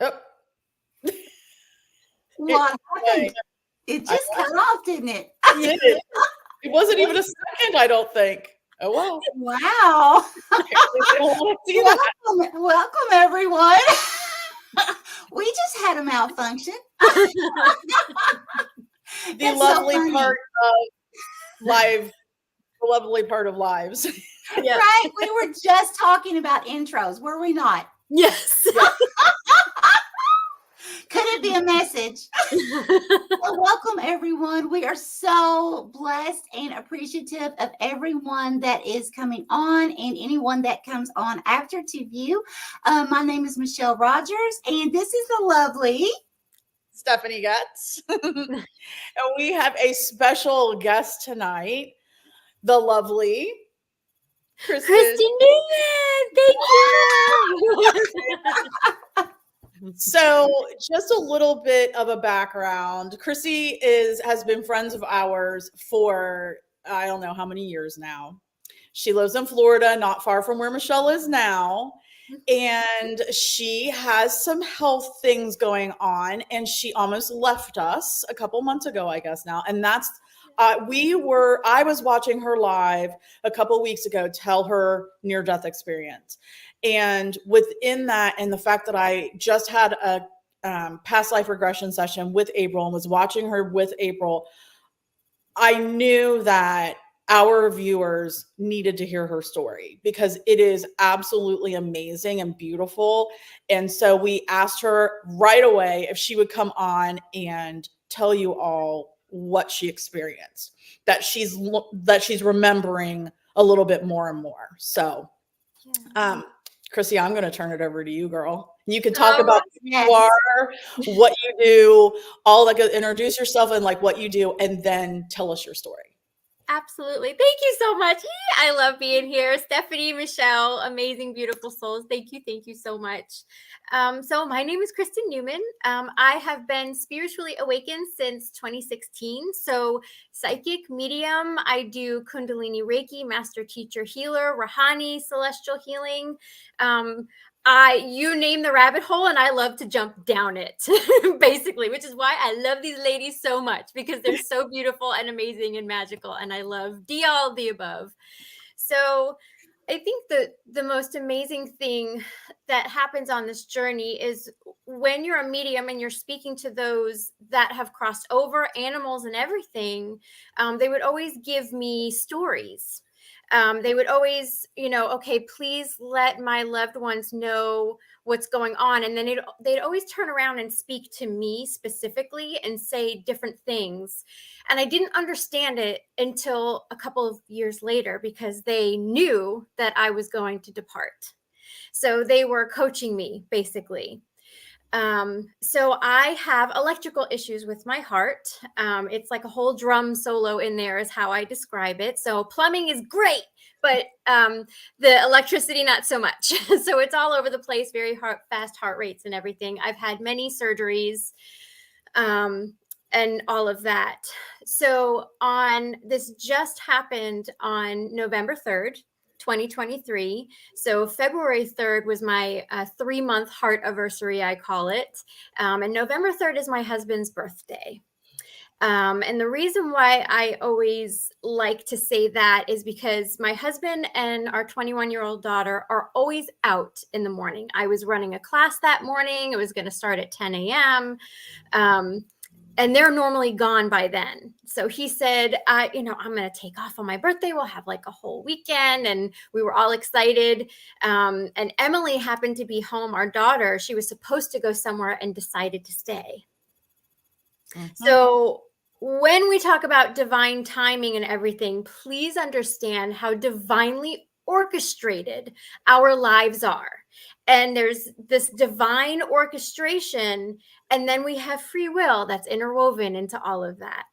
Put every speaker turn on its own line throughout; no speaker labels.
Oh.
What happened? It just cut off, didn't it?
It wasn't even a second, I don't think. Oh, well.
Wow. Welcome, everyone. We just had a malfunction.
The lovely part of live, the lovely part of lives.
Yeah. Right? We were just talking about intros, were we not?
Yes.
Could it be a message? Well, welcome, everyone. We are so blessed and appreciative of everyone that is coming on and anyone that comes on after to view. My name is Michelle Rogers, and this is the lovely
Stephanie Getz. And we have a special guest tonight, the lovely
Kristen Numen. Thank you.
So just a little bit of a background. Chrissy has been friends of ours for, I don't know how many years now. She lives in Florida, not far from where Michelle is now. And she has some health things going on, and she almost left us a couple months ago, I guess now. And that's, I was watching her live a couple weeks ago tell her near-death experience. And within that, and the fact that I just had a past life regression session with April and was watching her with April, I knew that our viewers needed to hear her story because it is absolutely amazing and beautiful. And so we asked her right away if she would come on and tell you all what she experienced, that she's remembering a little bit more and more. So, Chrissy, I'm going to turn it over to you, girl. You can talk about who you are, what you do, all that. Introduce yourself and like what you do, and then tell us your story.
Absolutely. Thank you so much. I love being here. Stephanie, Michelle, amazing, beautiful souls. Thank you. Thank you so much. So my name is Kristen Numen. I have been spiritually awakened since 2016. So psychic, medium. I do Kundalini Reiki, master teacher healer, Rahani, celestial healing. You name the rabbit hole and I love to jump down it, basically, which is why I love these ladies so much because they're so beautiful and amazing and magical. And I love all the above. So I think the most amazing thing that happens on this journey is when you're a medium and you're speaking to those that have crossed over, animals and everything, they would always give me stories. They would always, okay, please let my loved ones know what's going on. And then they'd always turn around and speak to me specifically and say different things. And I didn't understand it until a couple of years later because they knew that I was going to depart. So they were coaching me, basically. So I have electrical issues with my heart. It's like a whole drum solo in there is how I describe it. So plumbing is great, but the electricity, not so much. So it's all over the place, very fast heart rates and everything. I've had many surgeries and all of that. So this just happened on November 3rd. 2023. So February 3rd was my 3-month heart anniversary, I call it. And November 3rd is my husband's birthday. And the reason why I always like to say that is because my husband and our 21-year-old daughter are always out in the morning. I was running a class that morning. It was going to start at 10 a.m. And they're normally gone by then. So he said, I'm going to take off on my birthday. We'll have like a whole weekend. And we were all excited. And Emily happened to be home, our daughter. She was supposed to go somewhere and decided to stay. So when we talk about divine timing and everything, please understand how divinely orchestrated our lives are. And there's this divine orchestration, and then we have free will that's interwoven into all of that.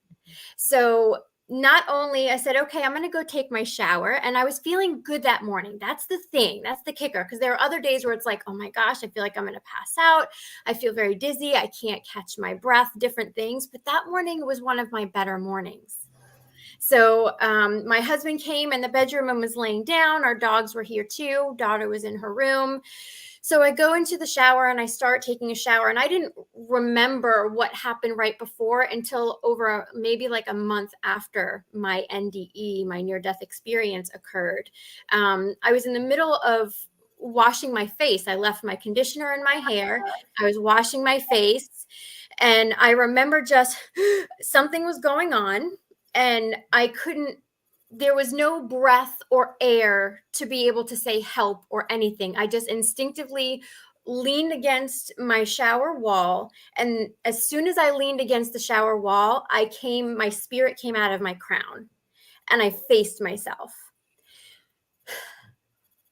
So not only I said, okay, I'm going to go take my shower, and I was feeling good that morning. That's the thing. That's the kicker. Because there are other days where it's like, oh my gosh, I feel like I'm going to pass out. I feel very dizzy. I can't catch my breath, different things. But that morning was one of my better mornings. So my husband came in the bedroom and was laying down. Our dogs were here too. Daughter was in her room. So I go into the shower and I start taking a shower, and I didn't remember what happened right before until over maybe like a month after my NDE, my near-death experience occurred. I was in the middle of washing my face. I left my conditioner in my hair. I was washing my face, and I remember just something was going on, and I couldn't, there was no breath or air to be able to say help or anything. I just instinctively leaned against my shower wall. And as soon as I leaned against the shower wall, my spirit came out of my crown and I faced myself.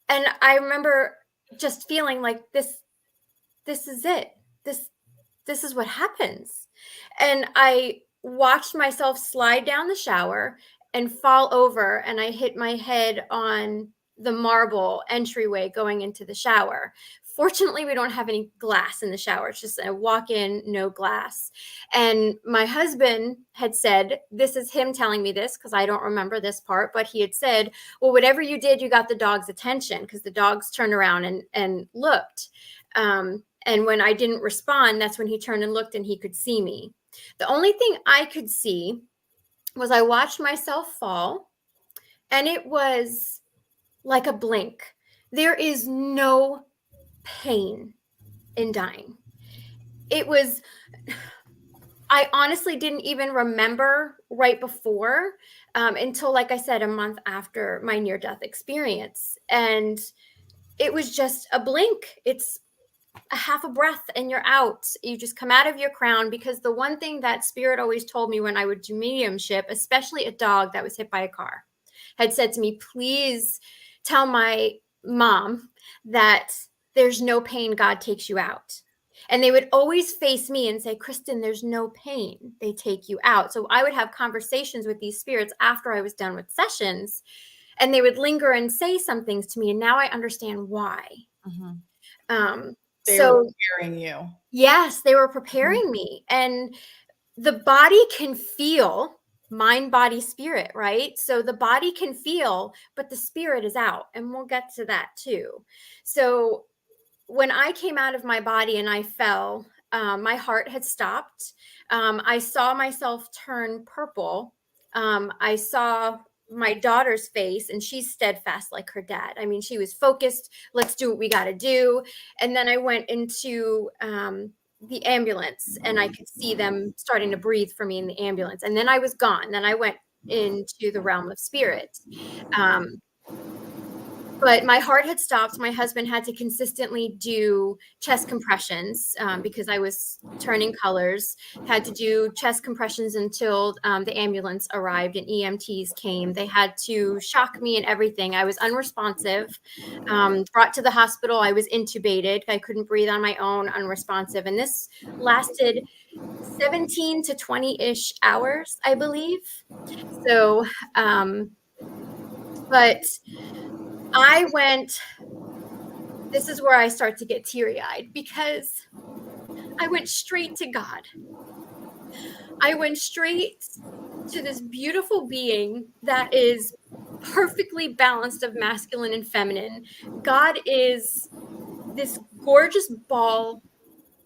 And I remember just feeling like this is it. This is what happens. And I watched myself slide down the shower and fall over, and I hit my head on the marble entryway going into the shower. Fortunately, we don't have any glass in the shower. It's just a walk-in, no glass. And my husband had said, this is him telling me this because I don't remember this part, but he had said, well, whatever you did, you got the dog's attention, because the dogs turned around and looked. And when I didn't respond, that's when he turned and looked and he could see me. The only thing I could see was I watched myself fall, and it was like a blink. There is no pain in dying. It was, I honestly didn't even remember right before until, like I said, a month after my near-death experience. And it was just a blink. It's a half a breath and you're out. You just come out of your crown, because the one thing that spirit always told me when I would do mediumship, especially a dog that was hit by a car, had said to me, please tell my mom that there's no pain, God takes you out. And they would always face me and say, Kristen, there's no pain, they take you out. So I would have conversations with these spirits after I was done with sessions, and they would linger and say some things to me. And now I understand why.
Mm-hmm. They
So
were preparing you.
Yes, they were preparing me. And the body can feel, mind, body, spirit, right? So the body can feel, but the spirit is out. And we'll get to that too. So when I came out of my body and I fell, my heart had stopped. I saw myself turn purple. I saw my daughter's face, and she's steadfast like her dad. I mean, she was focused. Let's do what we got to do. And then I went into the ambulance, and I could see them starting to breathe for me in the ambulance. And then I was gone. Then I went into the realm of spirit. But my heart had stopped. My husband had to consistently do chest compressions because I was turning colors, had to do chest compressions until the ambulance arrived and EMTs came. They had to shock me and everything. I was unresponsive, brought to the hospital. I was intubated. I couldn't breathe on my own, unresponsive. And this lasted 17 to 20-ish hours, I believe. So, but I went, this is where I start to get teary-eyed, because I went straight to God. I went straight to this beautiful being that is perfectly balanced of masculine and feminine. God is this gorgeous ball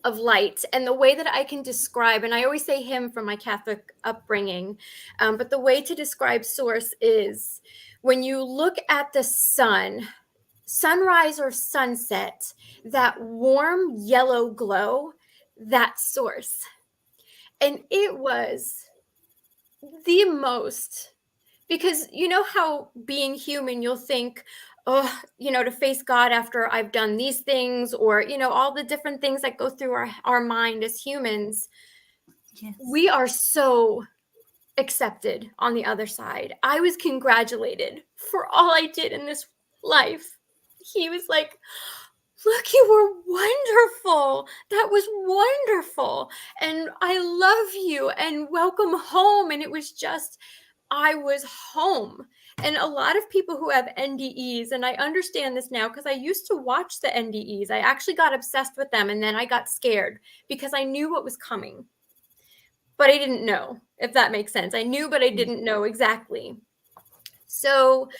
of light. And the way that I can describe, and I always say him from my Catholic upbringing, but the way to describe Source is when you look at the sun, sunrise or sunset, that warm yellow glow, that's Source. And it was the most, because you know how being human, you'll think, oh, to face God after I've done these things, or, all the different things that go through our mind as humans.
Yes.
We are so accepted on the other side. I was congratulated for all I did in this life. He was like, look, you were wonderful. That was wonderful. And I love you and welcome home. And it was just, I was home. And a lot of people who have NDEs, and I understand this now because I used to watch the NDEs. I actually got obsessed with them, and then I got scared because I knew what was coming. But I didn't know, if that makes sense. I knew, but I didn't know exactly. So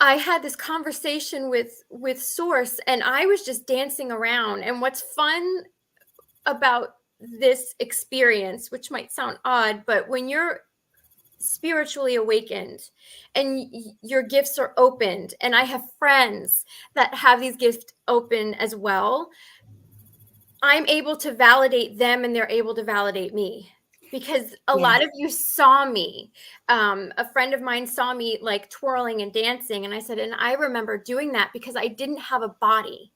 I had this conversation with Source, and I was just dancing around. And what's fun about this experience, which might sound odd, but when you're spiritually awakened and your gifts are opened, and I have friends that have these gifts open as well, I'm able to validate them and they're able to validate me. Because a lot of you saw me. A friend of mine saw me like twirling and dancing. And I said, and I remember doing that because I didn't have a body.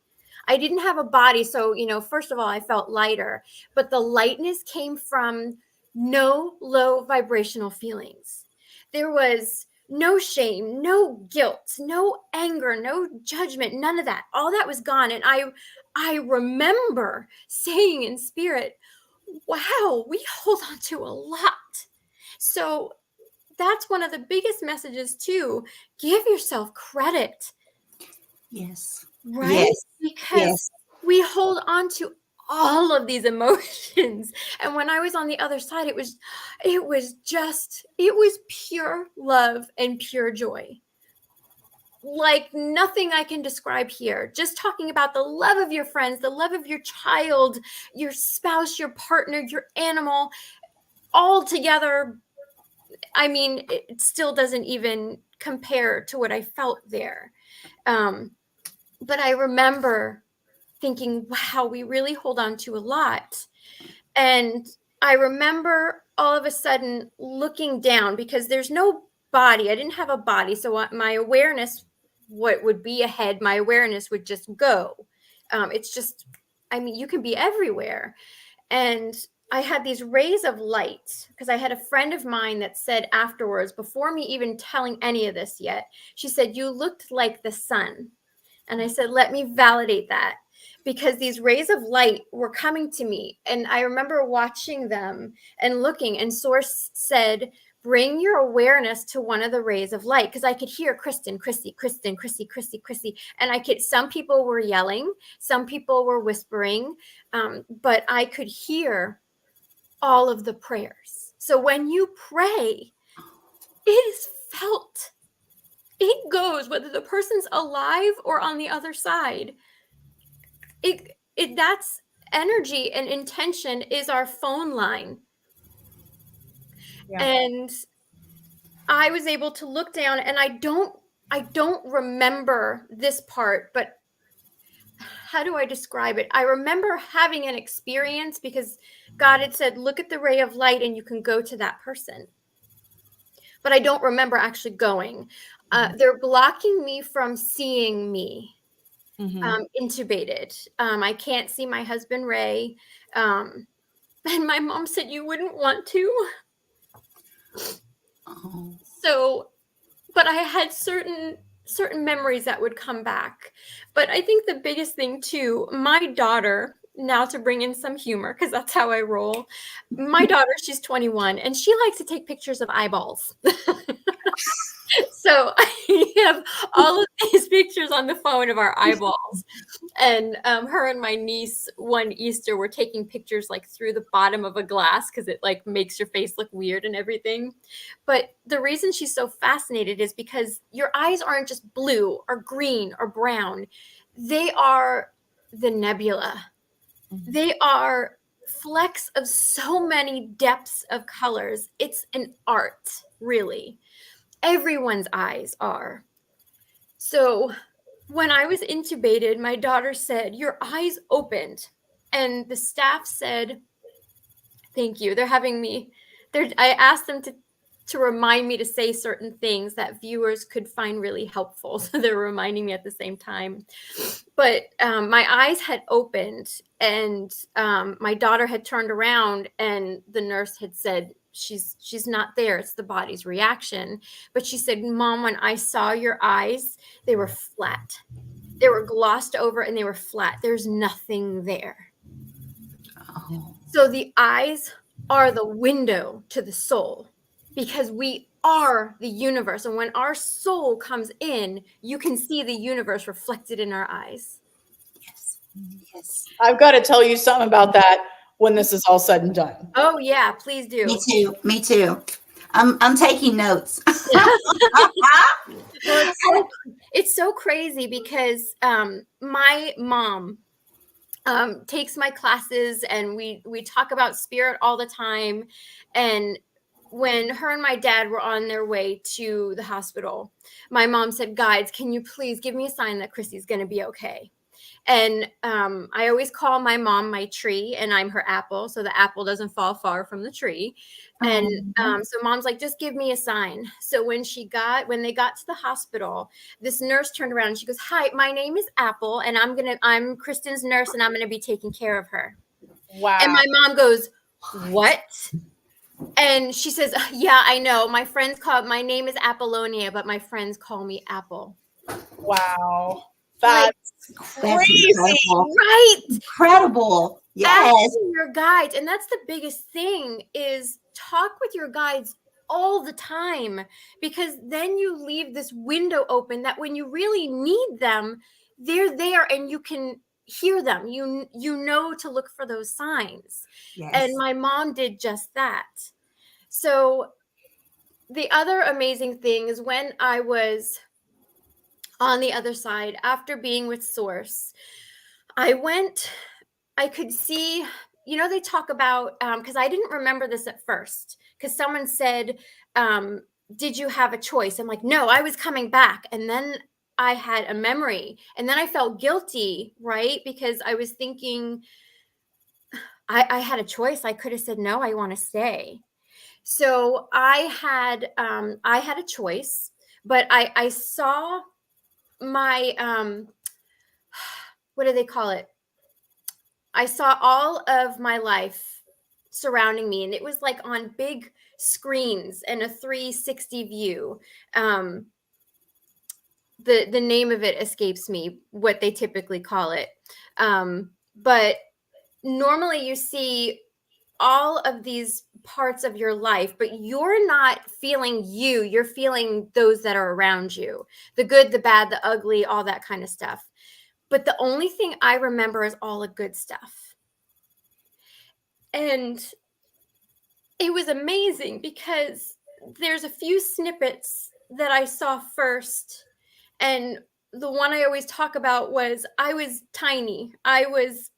I didn't have a body. So, you know, first of all, I felt lighter. But the lightness came from no low vibrational feelings. There was no shame, no guilt, no anger, no judgment, none of that. All that was gone. And I remember saying in spirit, wow, we hold on to a lot. So that's one of the biggest messages too. Give yourself credit.
Yes.
Right?
Yes.
Because we hold on to all of these emotions. And when I was on the other side, it was pure love and pure joy. Like nothing I can describe here. Just talking about the love of your friends, the love of your child, your spouse, your partner, your animal, all together. I mean, it still doesn't even compare to what I felt there. But I remember thinking, wow, we really hold on to a lot. And I remember all of a sudden looking down, because there's no body. I didn't have a body. So my awareness, what would be ahead, my awareness would just go. It's just, I mean, you can be everywhere. And I had these rays of light, because I had a friend of mine that said afterwards, before me even telling any of this yet, she said, you looked like the sun. And I said, let me validate that, because these rays of light were coming to me. And I remember watching them and looking, and Source said, bring your awareness to one of the rays of light. Because I could hear Kristen, Chrissy, Kristen, Chrissy, Chrissy, Chrissy. And some people were yelling, some people were whispering, but I could hear all of the prayers. So when you pray, it is felt. It goes, whether the person's alive or on the other side. That's energy, and intention is our phone line. Yeah. And I was able to look down, and I don't remember this part, but how do I describe it? I remember having an experience, because God had said, look at the ray of light and you can go to that person. But I don't remember actually going. They're blocking me from seeing me. Intubated. I can't see my husband, Ray. And my mom said, you wouldn't want to.
Oh.
So, but I had certain memories that would come back. But I think the biggest thing too, my daughter, now to bring in some humor, because that's how I roll. My daughter, she's 21, and she likes to take pictures of eyeballs. So I have all of these pictures on the phone of our eyeballs. And her and my niece one Easter were taking pictures like through the bottom of a glass, because it like makes your face look weird and everything. But the reason she's so fascinated is because your eyes aren't just blue or green or brown. They are the nebula. They are flecks of so many depths of colors. It's an art, really. Everyone's eyes are. So when I was intubated, my daughter said, your eyes opened. And the staff said, thank you. They're having me, I asked them to remind me to say certain things that viewers could find really helpful. So they're reminding me at the same time. But my eyes had opened, and my daughter had turned around, and the nurse had said, she's not there. It's the body's reaction. But she said, Mom, when I saw your eyes, they were flat. They were glossed over and they were flat. There's nothing there.
Oh.
So the eyes are the window to the soul, because we are the universe. And when our soul comes in, you can see the universe reflected in our eyes.
Yes. Yes.
I've got to tell you something about that when this is all said and done.
Oh, yeah, please do.
Me too. Me too. I'm taking notes.
Well, it's so crazy because my mom takes my classes, and we talk about spirit all the time. And when her and my dad were on their way to the hospital, my mom said, "Guides, can you please give me a sign that Chrissy's going to be okay?" And I always call my mom my tree, and I'm her apple, so the apple doesn't fall far from the tree. And so mom's like, "Just give me a sign." So when they got to the hospital, this nurse turned around and she goes, "Hi, my name is Apple, and I'm Kristen's nurse, and I'm gonna be taking care of her."
Wow.
And my mom goes, "What?" And she says, "Yeah, I know. My name is Apollonia, but my friends call me Apple."
Wow.
Like,
That's
That's
crazy.
incredible.
right.
Incredible. Yes.
Asking your guides, and that's the biggest thing, is talk with your guides all the time, because then you leave this window open that when you really need them, they're there and you can hear them. You know to look for those signs.
Yes.
And my mom did just that. So the other amazing thing is when I was on the other side, after being with Source, I could see, they talk about, because I didn't remember this at first, because someone said, "Did you have a choice?" I'm like, "No, I was coming back." And then I had a memory, and then I felt guilty, right? Because I was thinking I had a choice. I could have said, "No, I want to stay." So I had a choice, but I saw my, what do they call it? I saw all of my life surrounding me, and it was like on big screens and a 360 view. The name of it escapes me, what they typically call it. But normally you see all of these parts of your life, but you're not feeling you're feeling those that are around you, the good, the bad, the ugly, all that kind of stuff. But the only thing I remember is all the good stuff. And it was amazing because there's a few snippets that I saw first. And the one I always talk about was I was tiny. I was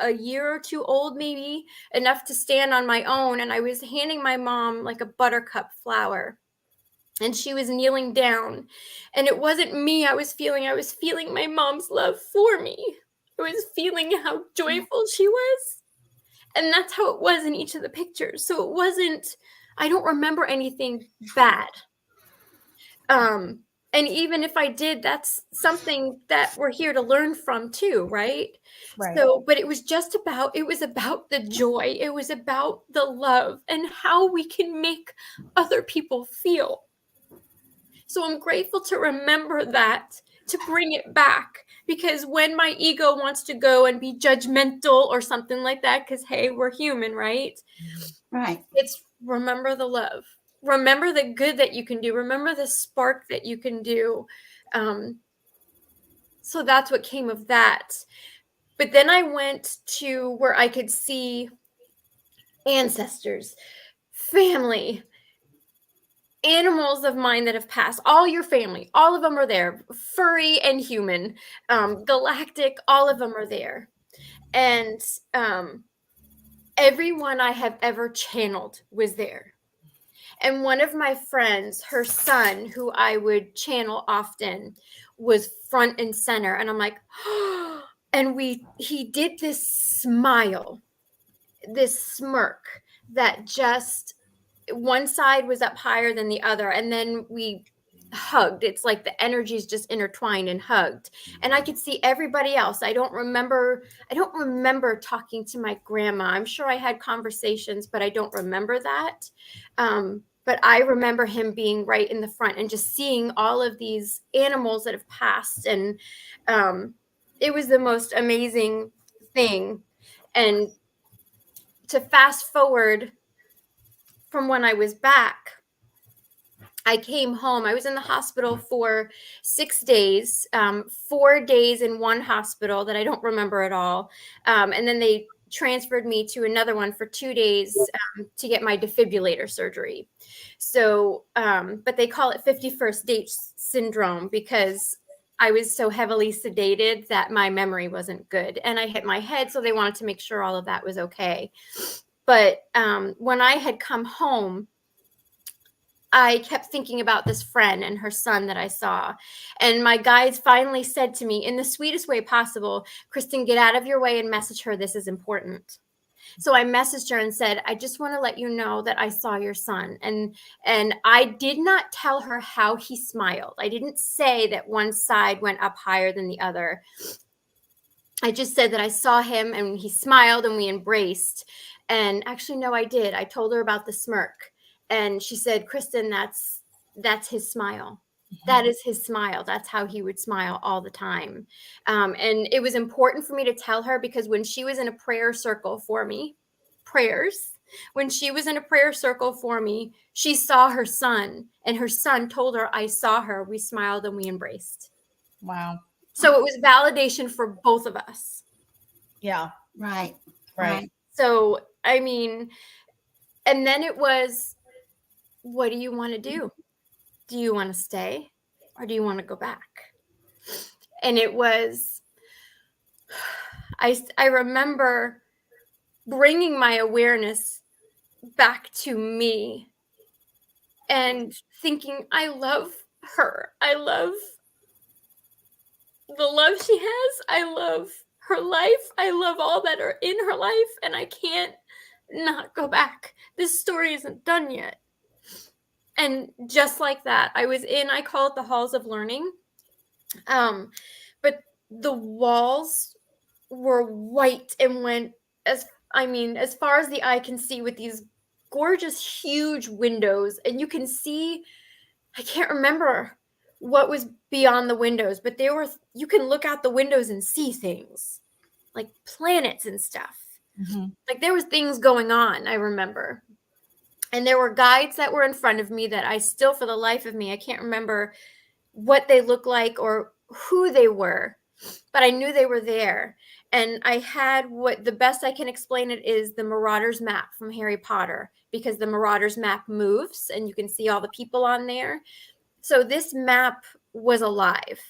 a year or two old, maybe enough to stand on my own. And I was handing my mom like a buttercup flower. And she was kneeling down. And it wasn't me I was feeling my mom's love for me. I was feeling how joyful she was. And that's how it was in each of the pictures. So it wasn't, I don't remember anything bad. And even if I did, that's something that we're here to learn from too, right?
Right.
So, but it was about the joy. It was about the love and how we can make other people feel. So I'm grateful to remember that, to bring it back, because when my ego wants to go and be judgmental or something like that, because hey, we're human, right?
Right.
It's remember the love. Remember the good that you can do. Remember the spark that you can do. So that's what came of that. But then I went to where I could see ancestors, family, animals of mine that have passed, all your family, all of them are there, furry and human, galactic, all of them are there. And everyone I have ever channeled was there. And one of my friends, her son, who I would channel often, was front and center. And I'm like, oh, and he did this smile, this smirk that just, one side was up higher than the other. And then we hugged. It's like the energies just intertwined and hugged. And I could see everybody else. I don't remember talking to my grandma. I'm sure I had conversations, but I don't remember that. But I remember him being right in the front and just seeing all of these animals that have passed. And it was the most amazing thing. And to fast forward from when I was back, I came home. I was in the hospital for 6 days, 4 days in one hospital that I don't remember at all. And then they transferred me to another one for 2 days to get my defibrillator surgery. So, but they call it 51st date syndrome because I was so heavily sedated that my memory wasn't good. And I hit my head, so they wanted to make sure all of that was okay. But when I had come home, I kept thinking about this friend and her son that I saw. And my guides finally said to me in the sweetest way possible, Kristen, get out of your way and message her. This is important. So I messaged her and said, I just want to let you know that I saw your son. And I did not tell her how he smiled. I didn't say that one side went up higher than the other. I just said that I saw him and he smiled and we embraced. And actually, no, I did. I told her about the smirk. And she said, Kristen, that's his smile. That is his smile. That's how he would smile all the time. And it was important for me to tell her because when she was in a prayer circle for me, when she was in a prayer circle for me, she saw her son and her son told her, I saw her. We smiled and we embraced.
Wow.
So it was validation for both of us.
Yeah.
Right.
So, I mean, and then it was, what do you want to do? Do you want to stay or do you want to go back? And it was, I remember bringing my awareness back to me and thinking, I love her. I love the love she has. I love her life. I love all that are in her life. And I can't not go back. This story isn't done yet. And just like that, I call it the halls of learning. But the walls were white and went as far as the eye can see with these gorgeous, huge windows. And you can see, I can't remember what was beyond the windows, but you can look out the windows and see things like planets and stuff. Mm-hmm. Like there was things going on, I remember. And there were guides that were in front of me that I still, for the life of me, I can't remember what they looked like or who they were, but I knew they were there. And I had the best I can explain it is the Marauder's map from Harry Potter, because the Marauder's map moves and you can see all the people on there. So this map was alive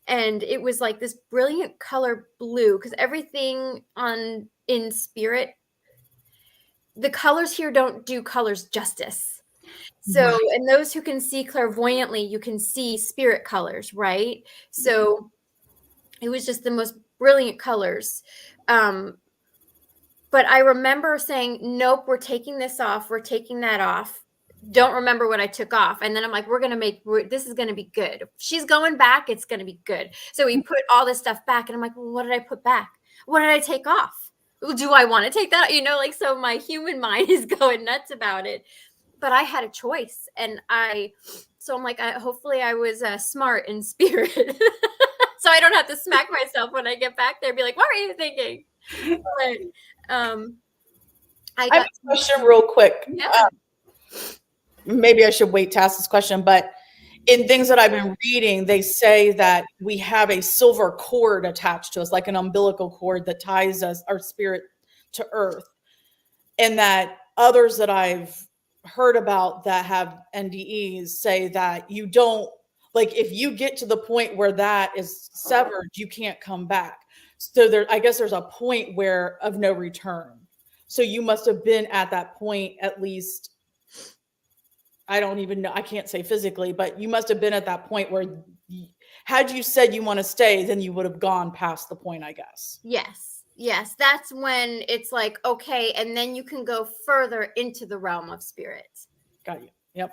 and it was like this brilliant color blue, because everything in spirit, the colors here don't do colors justice. So, and those who can see clairvoyantly, you can see spirit colors, right? So it was just the most brilliant colors. But I remember saying, nope, we're taking this off. We're taking that off. Don't remember what I took off. And then I'm like, this is going to be good. If she's going back, it's going to be good. So we put all this stuff back and I'm like, well, what did I put back? What did I take off? Do I want to take that? So my human mind is going nuts about it, but I had a choice. And so I'm like, hopefully I was smart in spirit. So I don't have to smack myself when I get back there and be like, what were you thinking? But
I have a question real quick.
Yeah.
Maybe I should wait to ask this question, but in things that I've been reading, they say that we have a silver cord attached to us, like an umbilical cord that ties our spirit to earth. And that others that I've heard about that have NDEs say that you don't, like, if you get to the point where that is severed, you can't come back. So I guess there's a point of no return. So you must have been at that point, at least, I don't even know, I can't say physically, but you must have been at that point where had you said you want to stay, then you would have gone past the point, I guess.
Yes. That's when it's like, okay. And then you can go further into the realm of spirit.
Got you. Yep.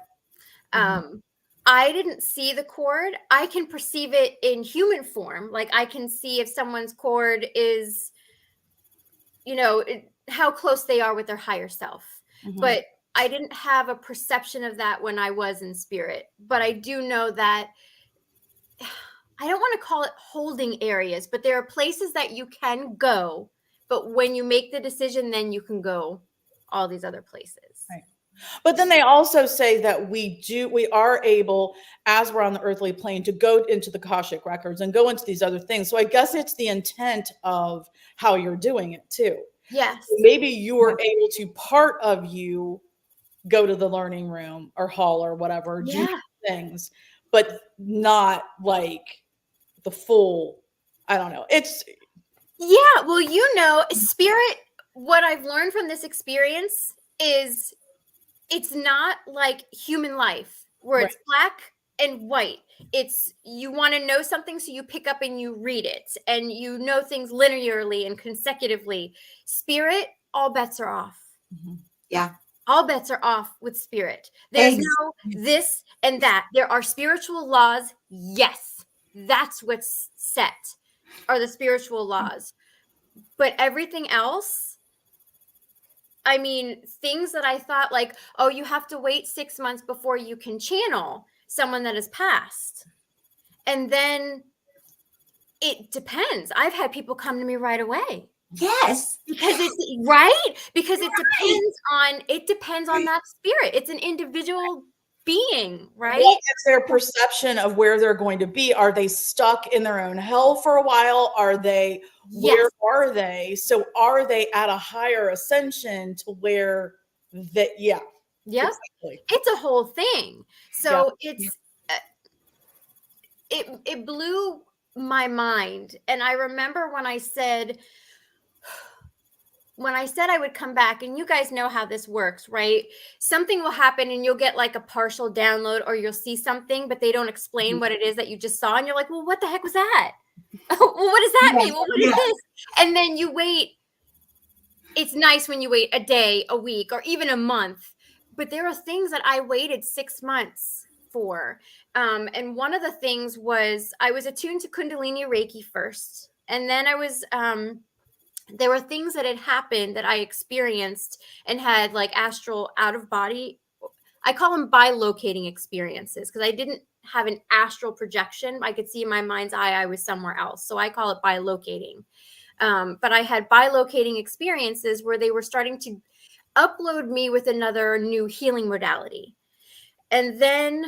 I didn't see the cord. I can perceive it in human form. Like I can see if someone's cord is, how close they are with their higher self. Mm-hmm. But I didn't have a perception of that when I was in spirit. But I do know that, I don't want to call it holding areas, but there are places that you can go. But when you make the decision, then you can go all these other places.
Right. But then they also say that we are able, as we're on the earthly plane, to go into the Akashic records and go into these other things. So I guess it's the intent of how you're doing it too.
Yes.
Maybe you were able to, part of you, go to the learning room or hall or whatever, do things, but not like the full, I don't know. It's,
yeah, well, you know, spirit, what I've learned from this experience is it's not like human life where
right.
it's black and white. It's you want to know something, so you pick up and you read it, and you know things linearly and consecutively. Spirit, all bets are off.
Yeah.
All bets are off with spirit. There's no this and that. There are spiritual laws. Yes, that's what's set, are the spiritual laws. But everything else, I mean, things that I thought like, oh, you have to wait 6 months before you can channel someone that has passed. And then it depends. I've had people come to me right away.
Yes.
Because it's right. Because it depends on that spirit. It's an individual being, right?
What is their perception of where they're going to be? Are they stuck in their own hell for a while? Are they, where are they? So are they at a higher ascension to where that,
Yep. Exactly. It's a whole thing. So it's, it blew my mind. And I remember when I said I would come back, and you guys know how this works, right? Something will happen and you'll get like a partial download, or you'll see something, but they don't explain what it is that you just saw. And you're like, well, what the heck was that? Well, what does that mean? Well, what is this? And then you wait. It's nice when you wait a day, a week, or even a month. But there are things that I waited 6 months for. And one of the things was I was attuned to Kundalini Reiki first. And then I was... there were things that had happened that I experienced and had like astral out of body. I call them bilocating experiences because I didn't have an astral projection. I could see in my mind's eye I was somewhere else. So I call it bilocating. But I had bilocating experiences where they were starting to upload me with another new healing modality. And then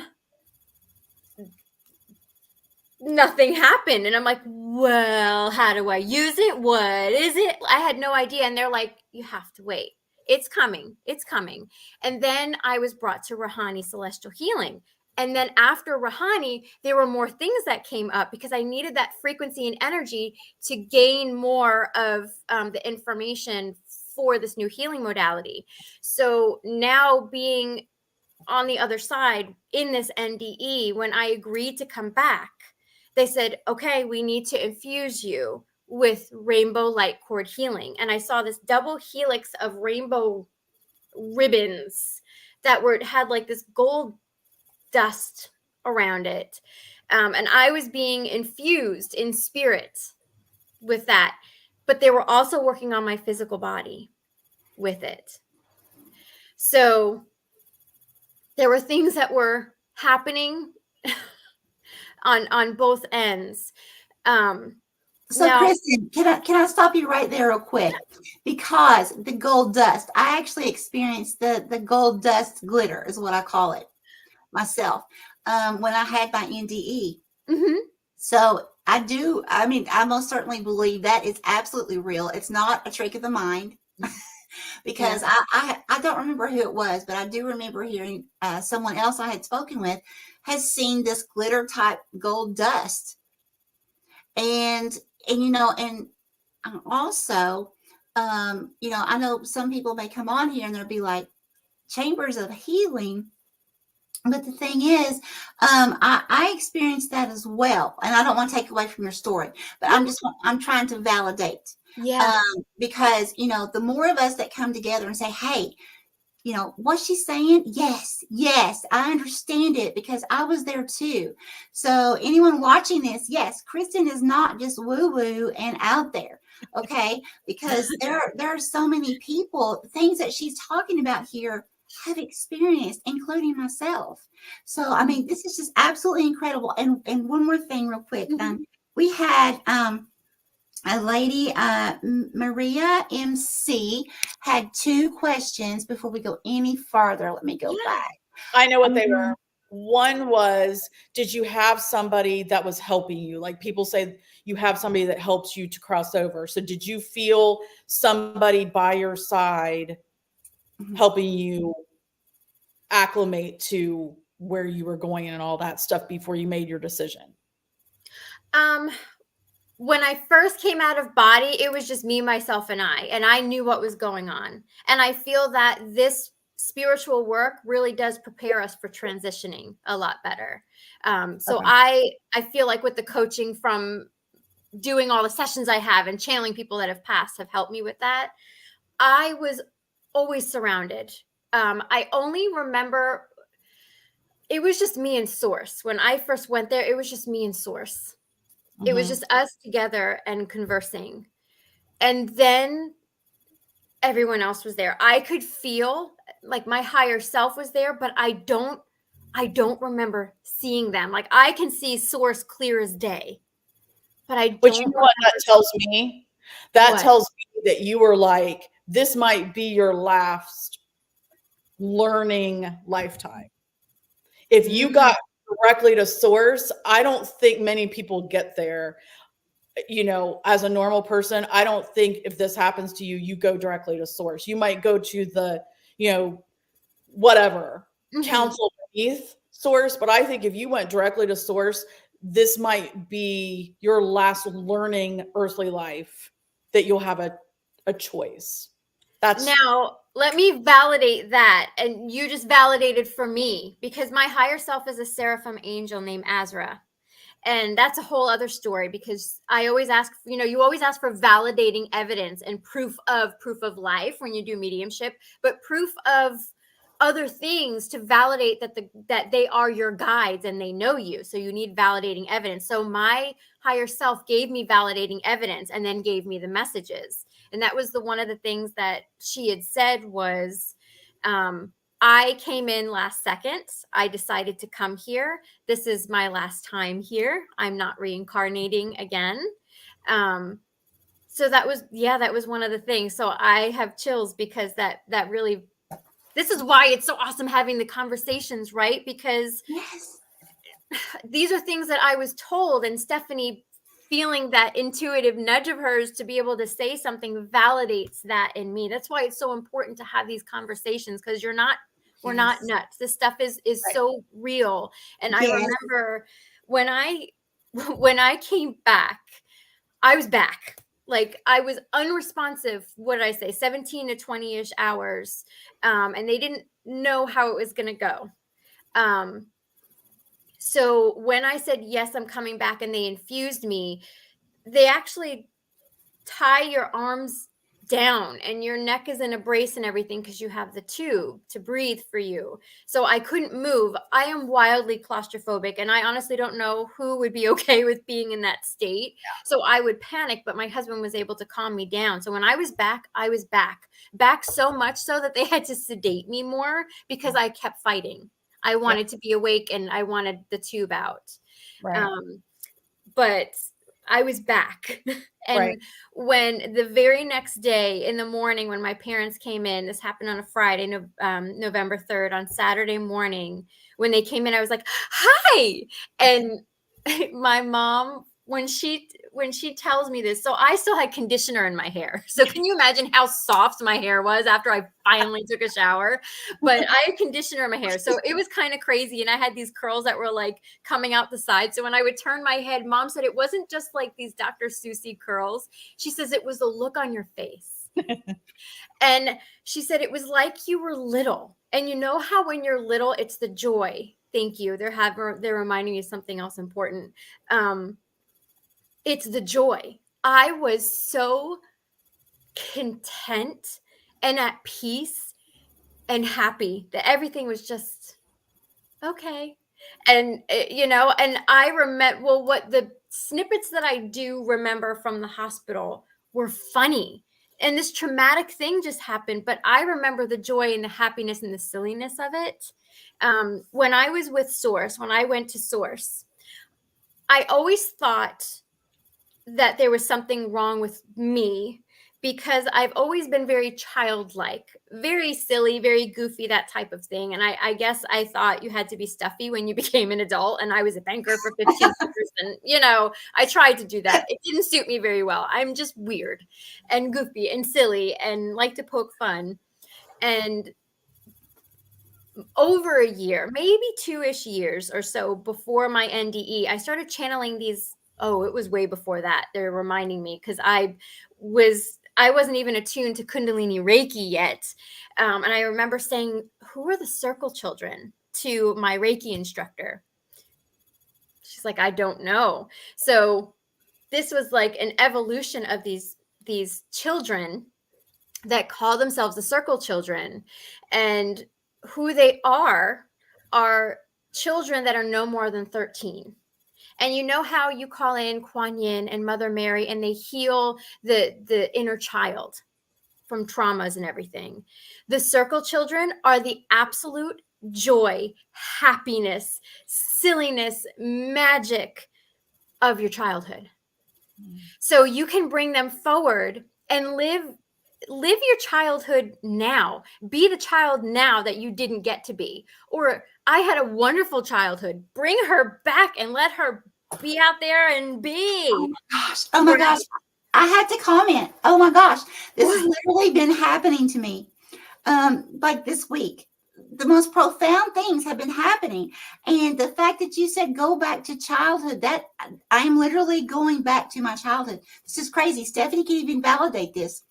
nothing happened. And I'm like, well, how do I use it? What is it? I had no idea. And they're like, you have to wait. It's coming. It's coming. And then I was brought to Rahani Celestial Healing. And then after Rahani, there were more things that came up because I needed that frequency and energy to gain more of the information for this new healing modality. So now being on the other side in this NDE, when I agreed to come back, they said, okay, we need to infuse you with rainbow light cord healing. And I saw this double helix of rainbow ribbons that had like this gold dust around it. And I was being infused in spirit with that. But they were also working on my physical body with it. So there were things that were happening on both ends.
So now, Kristen, can I stop you right there real quick? Because the gold dust, I actually experienced the gold dust glitter is what I call it myself when I had my NDE.
Mm-hmm.
So I most certainly believe that is absolutely real. It's not a trick of the mind. Because I don't remember who it was, but I do remember hearing someone else I had spoken with has seen this glitter type gold dust. And also, I know some people may come on here and they'll be like, chambers of healing. But the thing is, I experienced that as well. And I don't want to take away from your story, but I'm trying to validate.
Yeah.
Because, the more of us that come together and say, hey, what's she saying? Yes, I understand it because I was there too. So anyone watching this, yes, Kristen is not just woo-woo and out there. Okay. Because there are so many people, things that she's talking about here have experienced, including myself. So, I mean, this is just absolutely incredible. And one more thing real quick. We had, a lady, Maria MC, had 2 questions before we go any farther. Let me go back.
I know what they were. One was, did you have somebody that was helping you? Like people say, you have somebody that helps you to cross over. So did you feel somebody by your side helping you acclimate to where you were going and all that stuff before you made your decision?
When I first came out of body, it was just me, myself, and I knew what was going on. And I feel that this spiritual work really does prepare us for transitioning a lot better. So I feel like with the coaching from doing all the sessions I have and channeling people that have passed have helped me with that. I was always surrounded. I only remember it was just me and Source. When I first went there, it was just me and Source. It was just us together and conversing. And then everyone else was there. I could feel like my higher self was there, but I don't remember seeing them. Like I can see Source clear as day, but I don't.
But you know what that tells me? That tells me that you were like, this might be your last learning lifetime. If you got directly to Source, I don't think many people get there. You know, as a normal person, I don't think if this happens to you, you go directly to Source. You might go to the, you know, whatever council beneath Source. But I think if you went directly to Source, this might be your last learning earthly life that you'll have a choice. That's
now let me validate that. And you just validated for me because my higher self is a seraphim angel named Azra. And that's a whole other story because I always ask, you know, you always ask for validating evidence and proof of life when you do mediumship, but proof of other things to validate that they are your guides and they know you. So you need validating evidence. So my higher self gave me validating evidence and then gave me the messages. And that was one of the things that she had said was, I came in last second. I decided to come here. This is my last time here. I'm not reincarnating again. So that was one of the things. So I have chills because that really, this is why it's so awesome having the conversations, right? Because these are things that I was told, and Stephanie feeling that intuitive nudge of hers to be able to say something validates that in me. That's why it's so important to have these conversations because we're not nuts. This stuff is so real. And I remember when I came back, I was back. Like I was unresponsive. What did I say? 17 to 20-ish hours. And they didn't know how it was going to go. So when I said, yes, I'm coming back and they infused me, they actually tie your arms down and your neck is in a brace and everything because you have the tube to breathe for you. So I couldn't move. I am wildly claustrophobic and I honestly don't know who would be okay with being in that state. So I would panic, but my husband was able to calm me down. So when I was back so much so that they had to sedate me more because I kept fighting. I wanted to be awake and I wanted the tube out. But I was back. And when the very next day in the morning, when my parents came in, this happened on a Friday, November 3rd, on Saturday morning, when they came in, I was like, hi. And my mom, when she tells me this, so I still had conditioner in my hair. So can you imagine how soft my hair was after I finally took a shower? But I had conditioner in my hair. So it was kind of crazy. And I had these curls that were like coming out the side. So when I would turn my head, Mom said it wasn't just like these Dr. Susie curls. She says it was the look on your face. And she said it was like you were little. And you know how when you're little, it's the joy. Thank you. They're reminding me of something else important. It's the joy. I was so content and at peace and happy that everything was just okay. And, and I remember, what the snippets that I do remember from the hospital were funny. And this traumatic thing just happened, but I remember the joy and the happiness and the silliness of it. When I was with Source, when I went to Source, I always thought that there was something wrong with me because I've always been very childlike, very silly, very goofy, that type of thing. And I guess I thought you had to be stuffy when you became an adult. And I was a banker for 15 years. And, you know, I tried to do that. It didn't suit me very well. I'm just weird and goofy and silly and like to poke fun. And over a year, maybe 2-ish years or so before my NDE, I started channeling these. Oh, it was way before that. They're reminding me because I wasn't even attuned to Kundalini Reiki yet. And I remember saying, who are the circle children, to my Reiki instructor? She's like, I don't know. So this was like an evolution of these children that call themselves the circle children. And who they are children that are no more than 13. And you know how you call in Kuan Yin and Mother Mary and they heal the inner child from traumas and everything. The circle children are the absolute joy, happiness, silliness, magic of your childhood. So you can bring them forward and live your childhood now. Be the child now that you didn't get to be. Or I had a wonderful childhood. Bring her back and let her be out there and be.
Oh my gosh. I had to comment. Oh my gosh. This has literally been happening to me. Like this week. The most profound things have been happening. And the fact that you said go back to childhood, that I'm literally going back to my childhood. This is crazy. Stephanie can even validate this.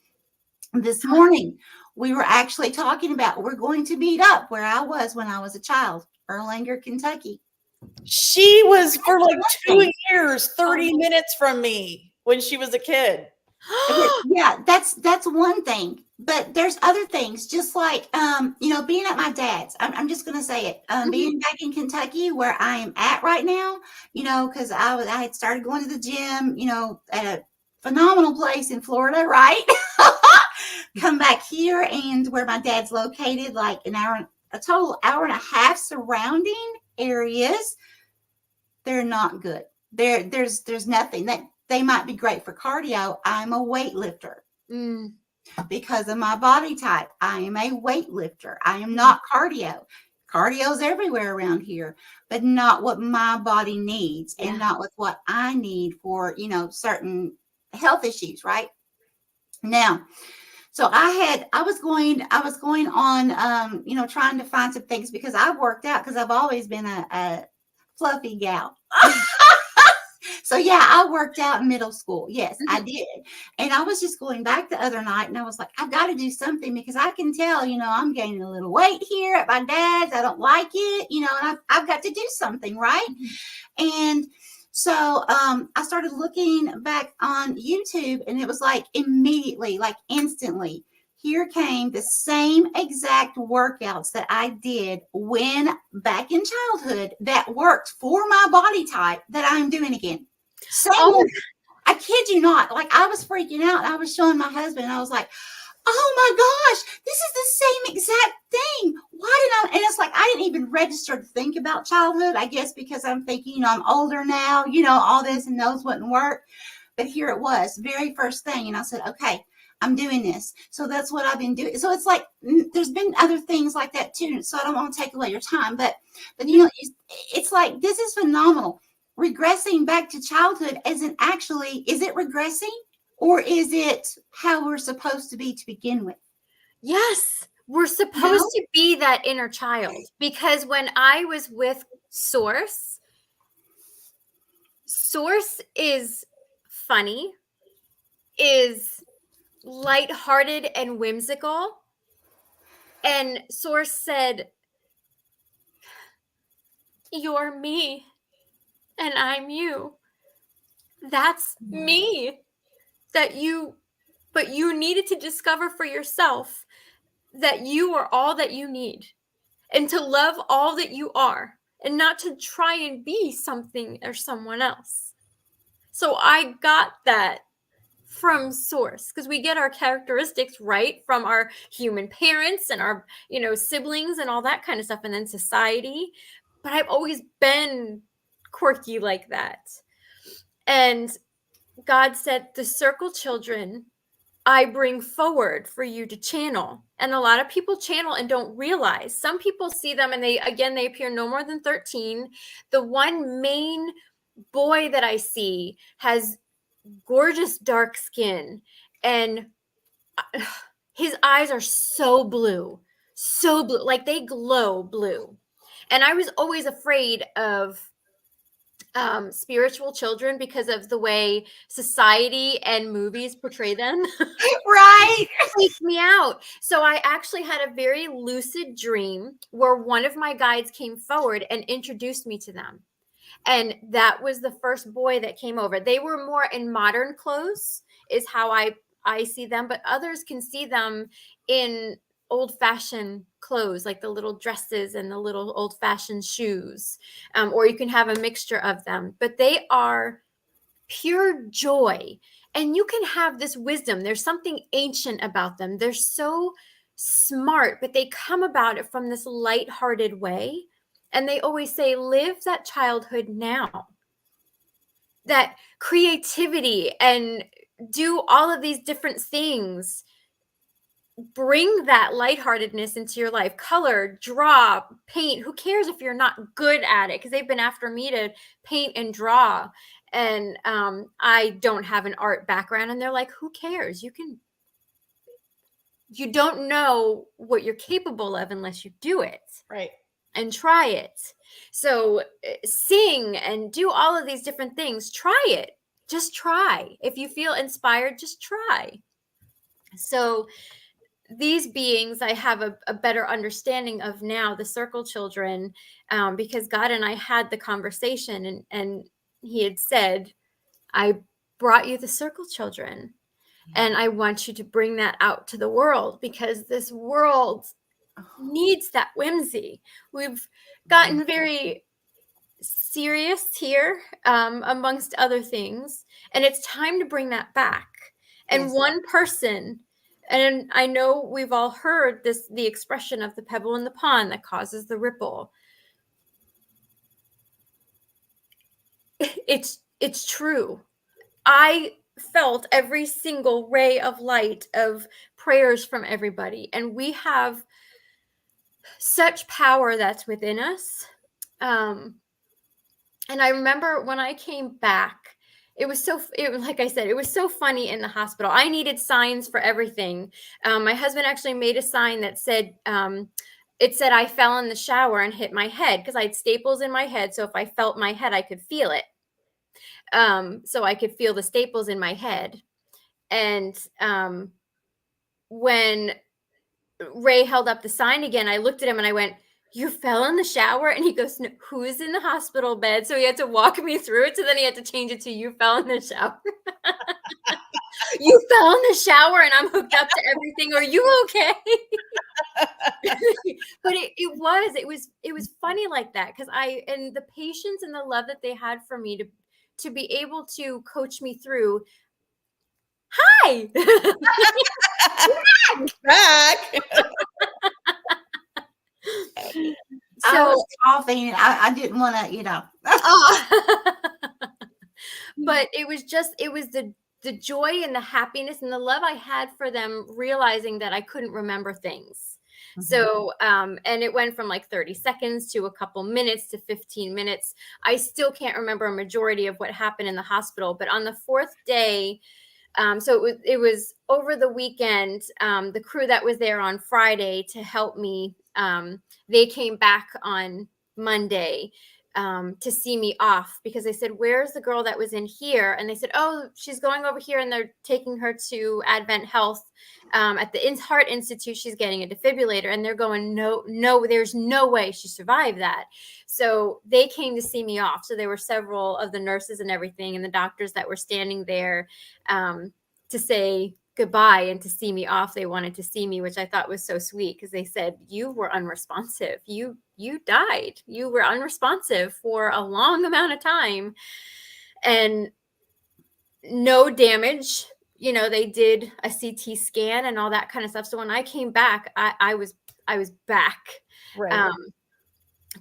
This morning, we were actually talking about we're going to meet up where I was when I was a child, Erlanger, Kentucky.
She was for like 2 years, 30 minutes from me when she was a kid.
Yeah, that's one thing. But there's other things, just like being at my dad's. I'm just gonna say it. Being back in Kentucky where I am at right now, because I had started going to the gym, at a phenomenal place in Florida, right? Come back here and where my dad's located, like a total hour and a half surrounding areas, they're not good. There's nothing that they might be great for cardio. I'm a weightlifter. Because of my body type. I am a weightlifter. I am not cardio. Cardio's everywhere around here, but not what my body needs and not with what I need for, certain health issues, right? Now, so I was going on, trying to find some things because I worked out because I've always been a fluffy gal. So yeah, I worked out in middle school. Yes, I did. And I was just going back the other night and I was like, I've got to do something because I can tell, I'm gaining a little weight here at my dad's. I don't like it, and I've got to do something, right? And so I started looking back on YouTube and it was like immediately, like instantly, here came the same exact workouts that I did when back in childhood that worked for my body type that I'm doing again. I kid you not. Like I was freaking out. I was showing my husband and I was like, oh my gosh, this is the same exact thing. Why did and it's like, I didn't even register to think about childhood, I guess, because I'm thinking, I'm older now, all this and those wouldn't work. But here it was, very first thing. And I said, okay, I'm doing this. So that's what I've been doing. So it's like, there's been other things like that too. So I don't want to take away your time, but it's like, this is phenomenal. Regressing back to childhood isn't actually, is it regressing or is it how we're supposed to be to begin with?
Yes, we're supposed to be that inner child because when I was with Source is funny, is lighthearted and whimsical. And Source said, you're me and I'm you. That's me. But you needed to discover for yourself that you are all that you need and to love all that you are and not to try and be something or someone else. So I got that from Source because we get our characteristics right from our human parents and our, siblings and all that kind of stuff. And then society. But I've always been quirky like that. And God said, the circle children I bring forward for you to channel. And a lot of people channel and don't realize. Some people see them and they appear no more than 13. The one main boy that I see has gorgeous dark skin, and his eyes are so blue, like they glow blue. And I was always afraid of spiritual children because of the way society and movies portray them.
Right.
Freaked me out. So I actually had a very lucid dream where one of my guides came forward and introduced me to them. And that was the first boy that came over. They were more in modern clothes, is how I see them, but others can see them in old-fashioned clothes, like the little dresses and the little old-fashioned shoes, or you can have a mixture of them. But they are pure joy, and you can have this wisdom. There's something ancient about them. They're so smart, but they come about it from this light-hearted way. And they always say, live that childhood now, that creativity, and do all of these different things. Bring that lightheartedness into your life. Color, draw, paint. Who cares if you're not good at it? Because they've been after me to paint and draw. And I don't have an art background. And they're like, who cares? You don't know what you're capable of unless you do it.
Right.
And try it. So sing and do all of these different things. Try it. Just try. If you feel inspired, just try. So these beings I have a better understanding of now, the circle children, because God and I had the conversation, and he had said, I brought you the circle children, and I want you to bring that out to the world, because this world needs that whimsy. We've gotten very serious here, amongst other things, and it's time to bring that back. And
Yes.
one person, and I know we've all heard this, the expression of the pebble in the pond that causes the ripple. It's true. I felt every single ray of light of prayers from everybody, and we have such power that's within us. And I remember when I came back, like I said, it was so funny in the hospital. I needed signs for everything. My husband actually made a sign that said, it said I fell in the shower and hit my head, because I had staples in my head. So if I felt my head, I could feel it. So I could feel the staples in my head. And when Ray held up the sign again, I looked at him and I went, you fell in the shower? And he goes, no, who's in the hospital bed? So he had to walk me through it. So then he had to change it to, you fell in the shower. You fell in the shower and I'm hooked up to everything. Are you okay? But it was funny like that, because and the patience and the love that they had for me to be able to coach me through. Hi.
Back.
I
So
was coughing. I didn't want to,
but it was the joy and the happiness and the love I had for them, realizing that I couldn't remember things.
Mhm.
So, and it went from like 30 seconds to a couple minutes to 15 minutes. I still can't remember a majority of what happened in the hospital, but on the fourth day, so it was over the weekend, the crew that was there on Friday to help me, they came back on Monday to see me off, because they said, where's the girl that was in here? And they said, oh, she's going over here, and they're taking her to Advent Health at the Heart Institute. She's getting a defibrillator. And they're going, no, there's no way she survived that. So they came to see me off. So there were several of the nurses and everything and the doctors that were standing there to say goodbye and to see me off. They wanted to see me, which I thought was so sweet, because they said, you were unresponsive. You died. You were unresponsive for a long amount of time and no damage. They did a CT scan and all that kind of stuff. So when I came back, I was back.
Right.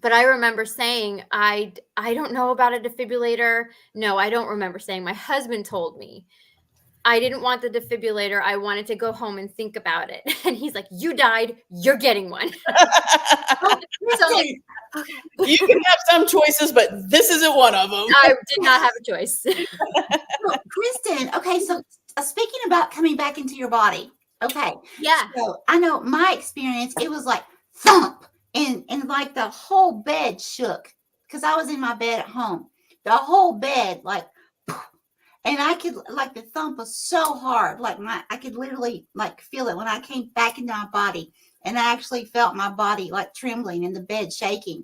But I remember saying, I don't know about a defibrillator. No, I don't remember saying. My husband told me. I didn't want the defibrillator. I wanted to go home and think about it. And he's like, you died. You're getting one. So I'm like, okay.
You can have some choices, but this isn't one of them.
I did not have a choice.
So, Kristen, okay, so speaking about coming back into your body, okay.
Yeah.
So I know my experience, it was like thump, and like the whole bed shook because I was in my bed at home. The whole bed, like, and I could, like, the thump was so hard, like I could literally like feel it when I came back into my body, and I actually felt my body like trembling and the bed shaking.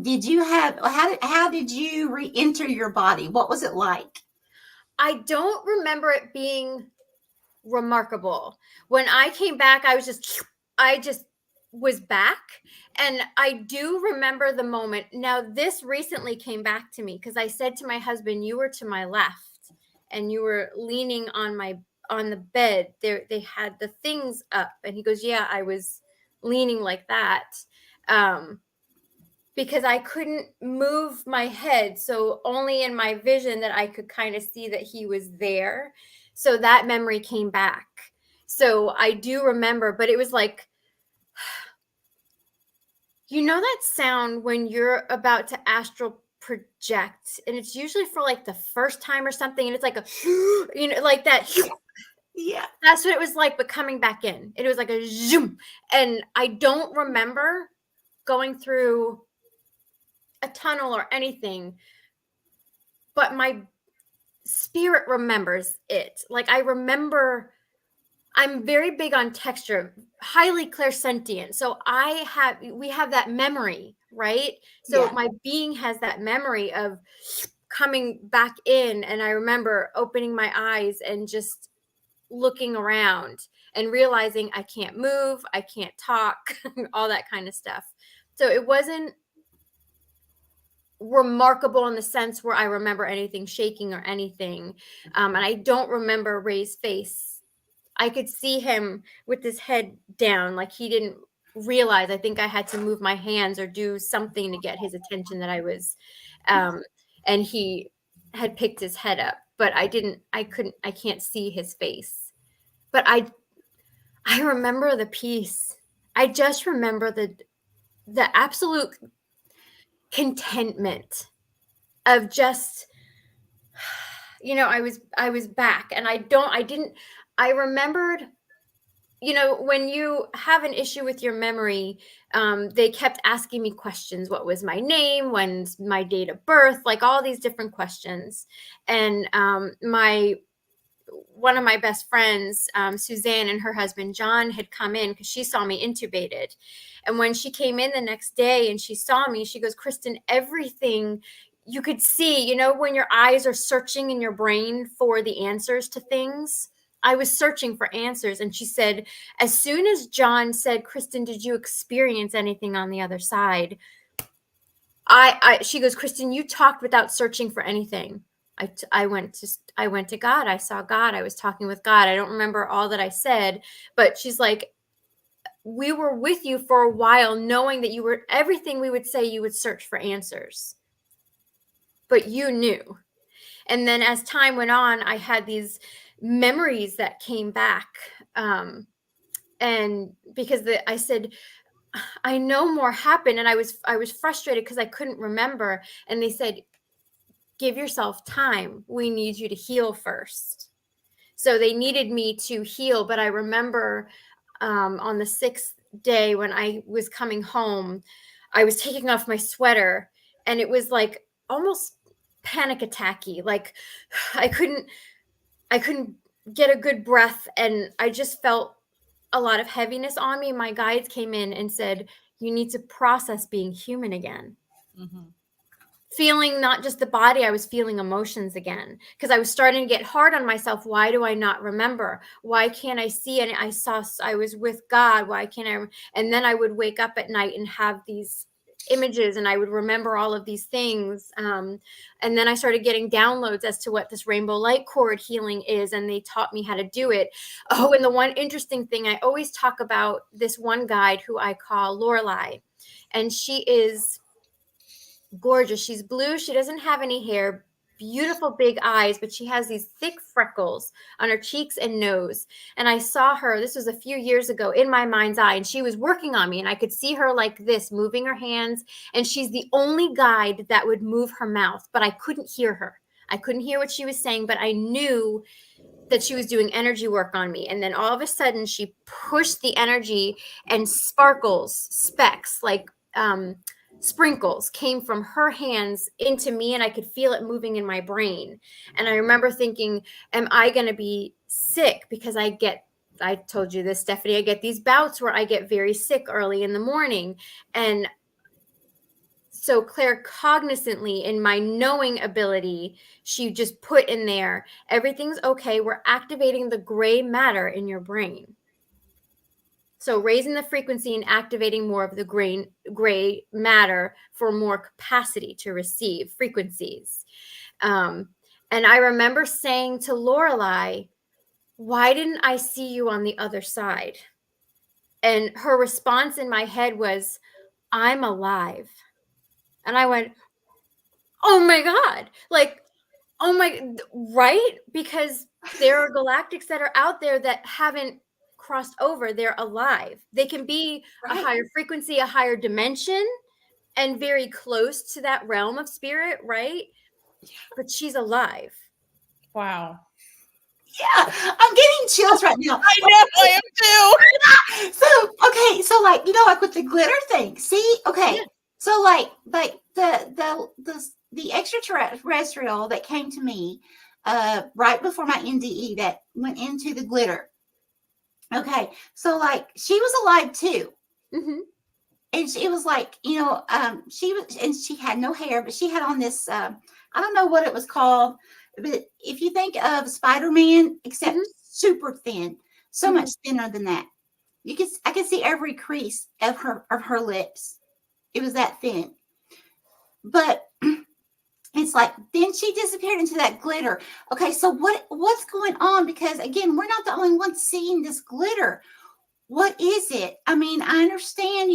Did you have, how did you re-enter your body? What was it like?
I don't remember it being remarkable. When I came back, I just was back. And I do remember the moment. Now, this recently came back to me because I said to my husband, you were to my left and you were leaning on the bed. They had the things up. And he goes, yeah, I was leaning like that. Because I couldn't move my head. So only in my vision that I could kind of see that he was there. So that memory came back. So I do remember, but it was like, you know that sound when you're about to astral project, and it's usually for like the first time or something, and it's like a, you know, like that.
Yeah.
That's what it was like, but coming back in. It was like a zoom. And I don't remember going through a tunnel or anything, but my spirit remembers it. Like I remember, I'm very big on texture, highly clairsentient. So we have that memory, right? So
Yeah.
my being has that memory of coming back in. And I remember opening my eyes and just looking around and realizing I can't move, I can't talk, all that kind of stuff. So it wasn't remarkable in the sense where I remember anything shaking or anything. And I don't remember Ray's face. I could see him with his head down, like he didn't realize. I think I had to move my hands or do something to get his attention that I was, and he had picked his head up, but I can't see his face. But I remember the peace. I just remember the absolute contentment of just, you know, I was back. And I remembered, you know, when you have an issue with your memory, they kept asking me questions. What was my name? When's my date of birth? Like all these different questions. And one of my best friends, Suzanne, and her husband, John, had come in because she saw me intubated. And when she came in the next day and she saw me, she goes, Kristen, everything you could see, you know, when your eyes are searching in your brain for the answers to things, I was searching for answers. And she said, as soon as John said, Kristen, did you experience anything on the other side? She goes, Kristen, you talked without searching for anything. I went to God. I saw God. I was talking with God. I don't remember all that I said, but she's like, we were with you for a while, knowing that you were everything we would say, you would search for answers, but you knew. And then as time went on, I had these memories that came back. And because I said, I know more happened. And I was frustrated because I couldn't remember. And they said, give yourself time. We need you to heal first. So they needed me to heal. But I remember on the 6th day when I was coming home, I was taking off my sweater and it was like almost panic attacky. Like I couldn't get a good breath. And I just felt a lot of heaviness on me. My guides came in and said, you need to process being human again. Mm-hmm. Feeling not just the body, I was feeling emotions again because I was starting to get hard on myself. Why do I not remember? Why can't I see? And I was with God. Why can't I? And then I would wake up at night and have these images and I would remember all of these things. And then I started getting downloads as to what this rainbow light cord healing is. And they taught me how to do it. Oh, and the one interesting thing, I always talk about this one guide who I call Lorelei, and she is gorgeous. She's blue. She doesn't have any hair, beautiful big eyes, but she has these thick freckles on her cheeks and nose. And I saw her, this was a few years ago, in my mind's eye, and she was working on me, and I could see her like this, moving her hands. And she's the only guide that would move her mouth, but I couldn't hear her. I couldn't hear what she was saying, but I knew that she was doing energy work on me. And then all of a sudden she pushed the energy, and sparkles, specks, like sprinkles came from her hands into me, and I could feel it moving in my brain. And I remember thinking, am I going to be sick? Because I told you this, Stephanie, I get these bouts where I get very sick early in the morning. And so Claire, cognizantly, in my knowing ability, she just put in there, everything's okay. We're activating the gray matter in your brain. So raising the frequency and activating more of the gray matter for more capacity to receive frequencies. And I remember saying to Lorelei, why didn't I see you on the other side? And her response in my head was, I'm alive. And I went, oh my God, like, oh my, right? Because there are galactics that are out there that haven't crossed over. They're alive. They can be a higher frequency, a higher dimension, and very close to that realm of spirit, right? But she's alive.
Wow.
Yeah, I'm getting chills right now.
I know, I am too.
So, okay, so like, like with the glitter thing, see, okay.
Yeah.
So like the extraterrestrial that came to me right before my NDE that went into the glitter. Okay, so like she was alive too.
Mm-hmm.
And she was like, she was, and she had no hair, but she had on this, I don't know what it was called, but if you think of Spider-Man, except super thin, so much thinner than that. I could see every crease of her lips. It was that thin. But it's like, then she disappeared into that glitter. Okay, so what's going on? Because again, we're not the only ones seeing this glitter. What is it? I mean, I understand,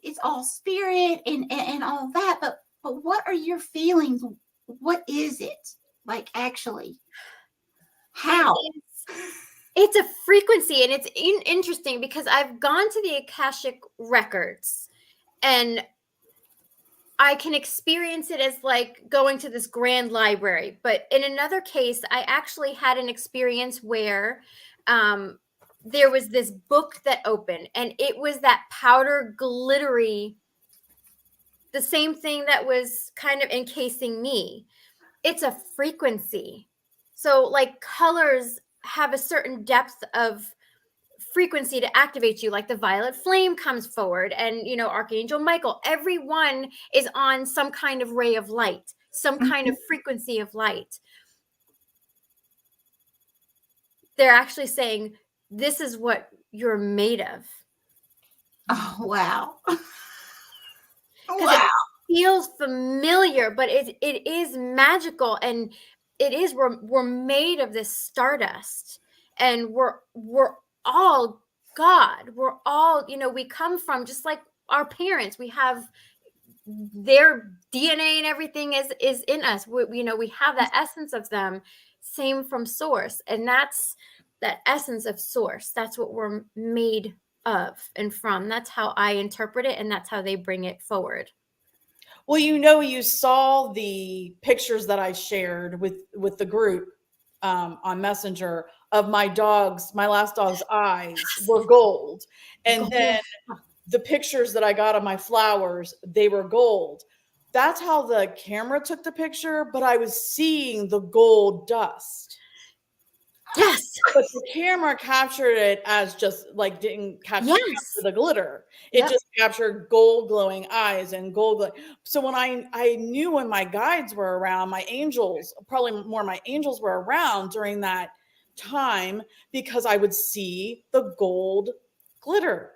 it's all spirit and all that, but what are your feelings? What is it? Like, actually, how?
It's a frequency, and it's interesting because I've gone to the Akashic records, and I can experience it as like going to this grand library. But in another case, I actually had an experience where there was this book that opened, and it was that powder glittery, the same thing that was kind of encasing me. It's a frequency. So like colors have a certain depth of frequency to activate you, like the violet flame comes forward, and Archangel Michael, everyone is on some kind of ray of light, some kind of frequency of light. They're actually saying, this is what you're made of.
Oh, wow.
It feels familiar, but it is magical, and it is, we're made of this stardust, and we're all God. We're all, we come from, just like our parents, we have their DNA and everything is in us. We have that essence of them, same from source. And that's that essence of source. That's what we're made of and from. That's how I interpret it. And that's how they bring it forward.
Well, you saw the pictures that I shared with the group on Messenger of my last dog's eyes were gold. And then the pictures that I got of my flowers, they were gold. That's how the camera took the picture, but I was seeing the gold dust.
Yes.
But the camera captured it as just like didn't capture the glitter. It just captured gold glowing eyes and gold glowing. So when I knew when my guides were around, my angels, probably more my angels were around during that time, because I would see the gold glitter.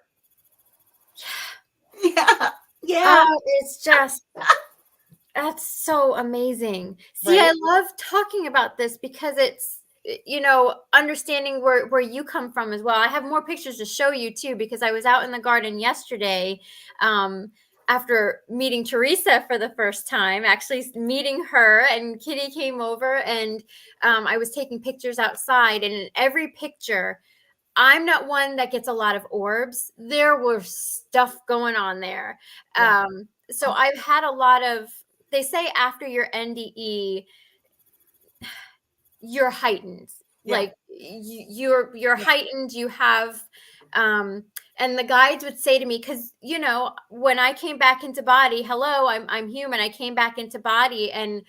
Yeah.
It's just, that's so amazing. See, right? I love talking about this because it's, understanding where you come from as well. I have more pictures to show you too, because I was out in the garden yesterday after meeting Teresa for the first time, actually meeting her, and Kitty came over, and I was taking pictures outside, and in every picture, I'm not one that gets a lot of orbs. There was stuff going on there.
Yeah.
So I've had a lot of, they say after your NDE, you're heightened.
Yeah.
Like you're heightened, you have and the guides would say to me, because you know, when I came back into body, hello, I'm human, I came back into body, and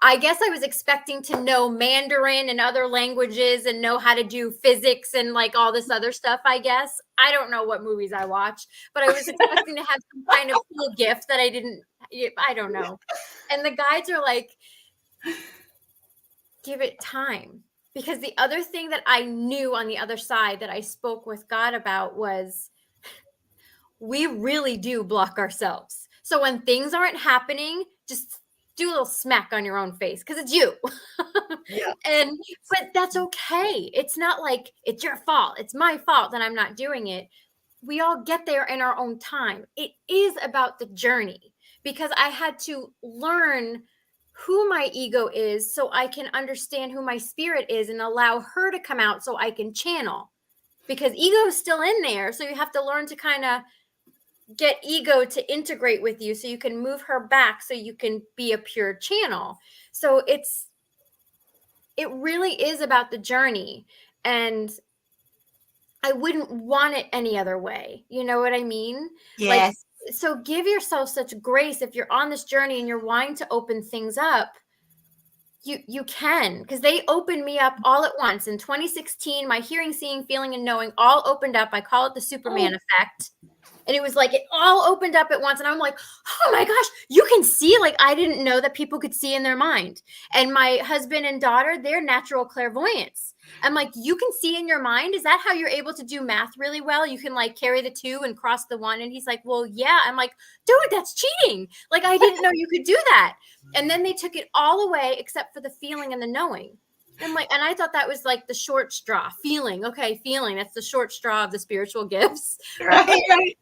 I guess I was expecting to know Mandarin and other languages and know how to do physics and like all this other stuff. I guess I don't know what movies I watch, but I was expecting to have some kind of cool gift that I don't know. And the guides are like, give it time. Because the other thing that I knew on the other side that I spoke with God about was, we really do block ourselves. So when things aren't happening, just do a little smack on your own face because it's you.
Yeah.
But that's okay. It's not like it's your fault. It's my fault that I'm not doing it. We all get there in our own time. It is about the journey, because I had to learn who my ego is so I can understand who my spirit is and allow her to come out so I can channel, because ego is still in there. So you have to learn to kind of get ego to integrate with you so you can move her back so you can be a pure channel. So it really is about the journey, and I wouldn't want it any other way. You know what I mean?
Yes.
Like, so give yourself such grace. If you're on this journey and you're wanting to open things up, you can, because they opened me up all at once. In 2016, my hearing, seeing, feeling, and knowing all opened up. I call it the Superman effect. And it was like it all opened up at once. And I'm like, oh my gosh, you can see. Like, I didn't know that people could see in their mind. And my husband and daughter, they're natural clairvoyants. I'm like, you can see in your mind? Is that how you're able to do math really well? You can like carry the 2 and cross the 1. And he's like, well, yeah. I'm like, dude, that's cheating. Like, I didn't know you could do that. And then they took it all away except for the feeling and the knowing. I'm like, and I thought that was like the short straw. Feeling. Okay, feeling. That's the short straw of the spiritual gifts.
Right.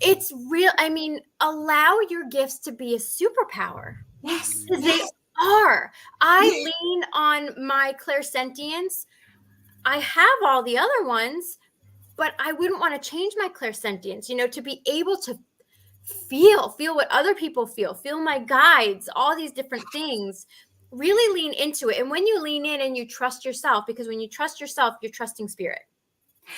It's real. I mean, allow your gifts to be a superpower.
Yes.
Because they are. I lean on my clairsentience. I have all the other ones, but I wouldn't want to change my clairsentience, you know, to be able to feel what other people feel my guides, all these different things. Really lean into it. And when you lean in and you trust yourself, because when you trust yourself, you're trusting spirit.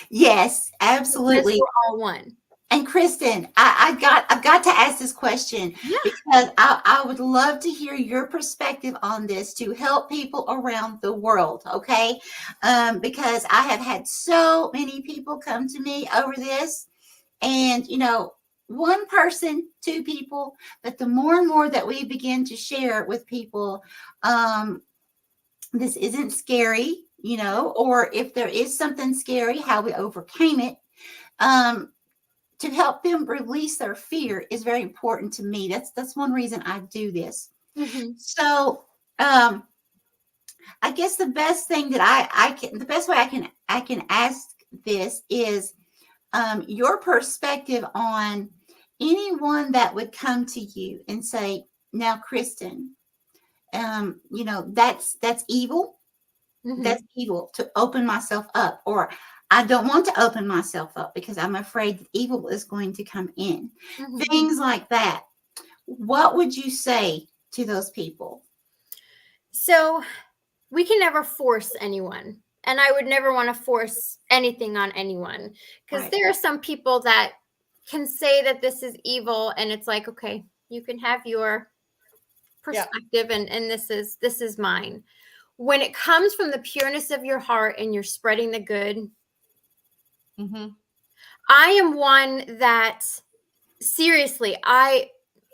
Yes, absolutely.
We're all one.
And Kristen, I've got to ask this question because I would love to hear your perspective on this to help people around the world. Okay. Because I have had so many people come to me over this, and, you know, 1 person, 2 people, but the more and more that we begin to share with people, this isn't scary, you know, or if there is something scary, how we overcame it. To help them release their fear is very important to me. That's one reason I do this.
Mm-hmm.
So I guess the best thing that the best way I can ask this is your perspective on anyone that would come to you and say, now, Kristen, you know, that's evil.
Mm-hmm.
That's evil to open myself up, or I don't want to open myself up because I'm afraid that evil is going to come in.
Mm-hmm.
Things like that. What would you say to those people?
So we can never force anyone. And I would never want to force anything on anyone, because there are some people that can say that this is evil, and it's like, okay, you can have your perspective, and this is mine. When it comes from the pureness of your heart and you're spreading the good, I am one that, seriously,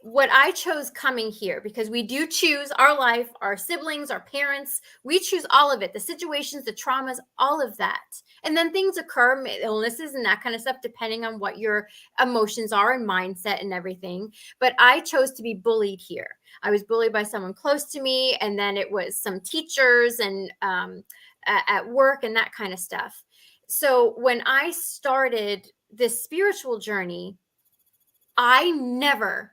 what I chose coming here, because we do choose our life, our siblings, our parents, we choose all of it, the situations, the traumas, all of that. And then things occur, illnesses and that kind of stuff, depending on what your emotions are and mindset and everything. But I chose to be bullied here. I was bullied by someone close to me, and then it was some teachers and at work and that kind of stuff. So when I started this spiritual journey, I never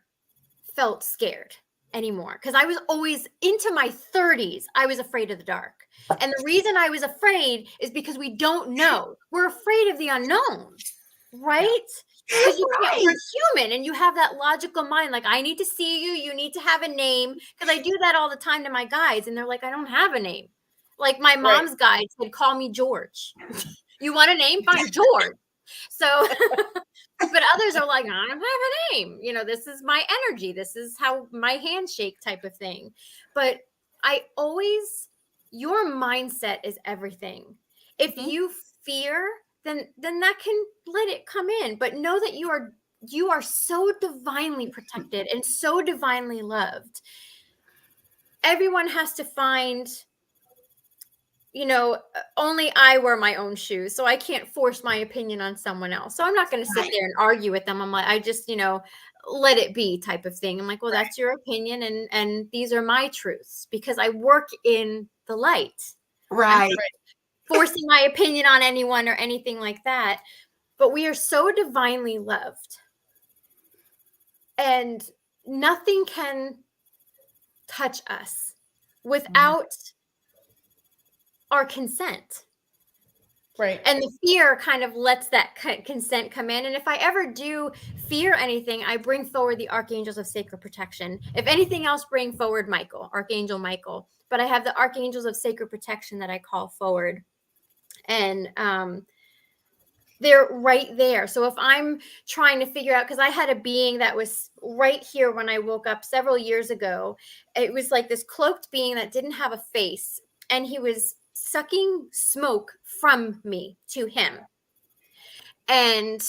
felt scared anymore, because I was always into my 30s. I was afraid of the dark. And the reason I was afraid is because we don't know. We're afraid of the unknown, right? Because you're human and you have that logical mind. Like, I need to see you. You need to have a name. Because I do that all the time to my guides. And they're like, I don't have a name. Like my mom's guide said, call me George. You want a name? Fine, George. So, but others are like, I don't have a name. You know, this is my energy. This is how my handshake type of thing. But your mindset is everything. If you fear, then that can let it come in. But know that you are so divinely protected and so divinely loved. Everyone has to find, you know, only I wear my own shoes, so I can't force my opinion on someone else. So I'm not going to sit there and argue with them. I'm like, I just, you know, let it be type of thing. I'm like, well, that's your opinion. And these are my truths, because I work in the light.
Right.
Forcing my opinion on anyone or anything like that. But we are so divinely loved. And nothing can touch us without our consent.
Right.
And the fear kind of lets that consent come in. And if I ever do fear anything, I bring forward the archangels of sacred protection. If anything else, bring forward Michael, Archangel Michael. But I have the archangels of sacred protection that I call forward. And they're right there. So if I'm trying to figure out, because I had a being that was right here when I woke up several years ago. It was like this cloaked being that didn't have a face. And he was sucking smoke from me to him. And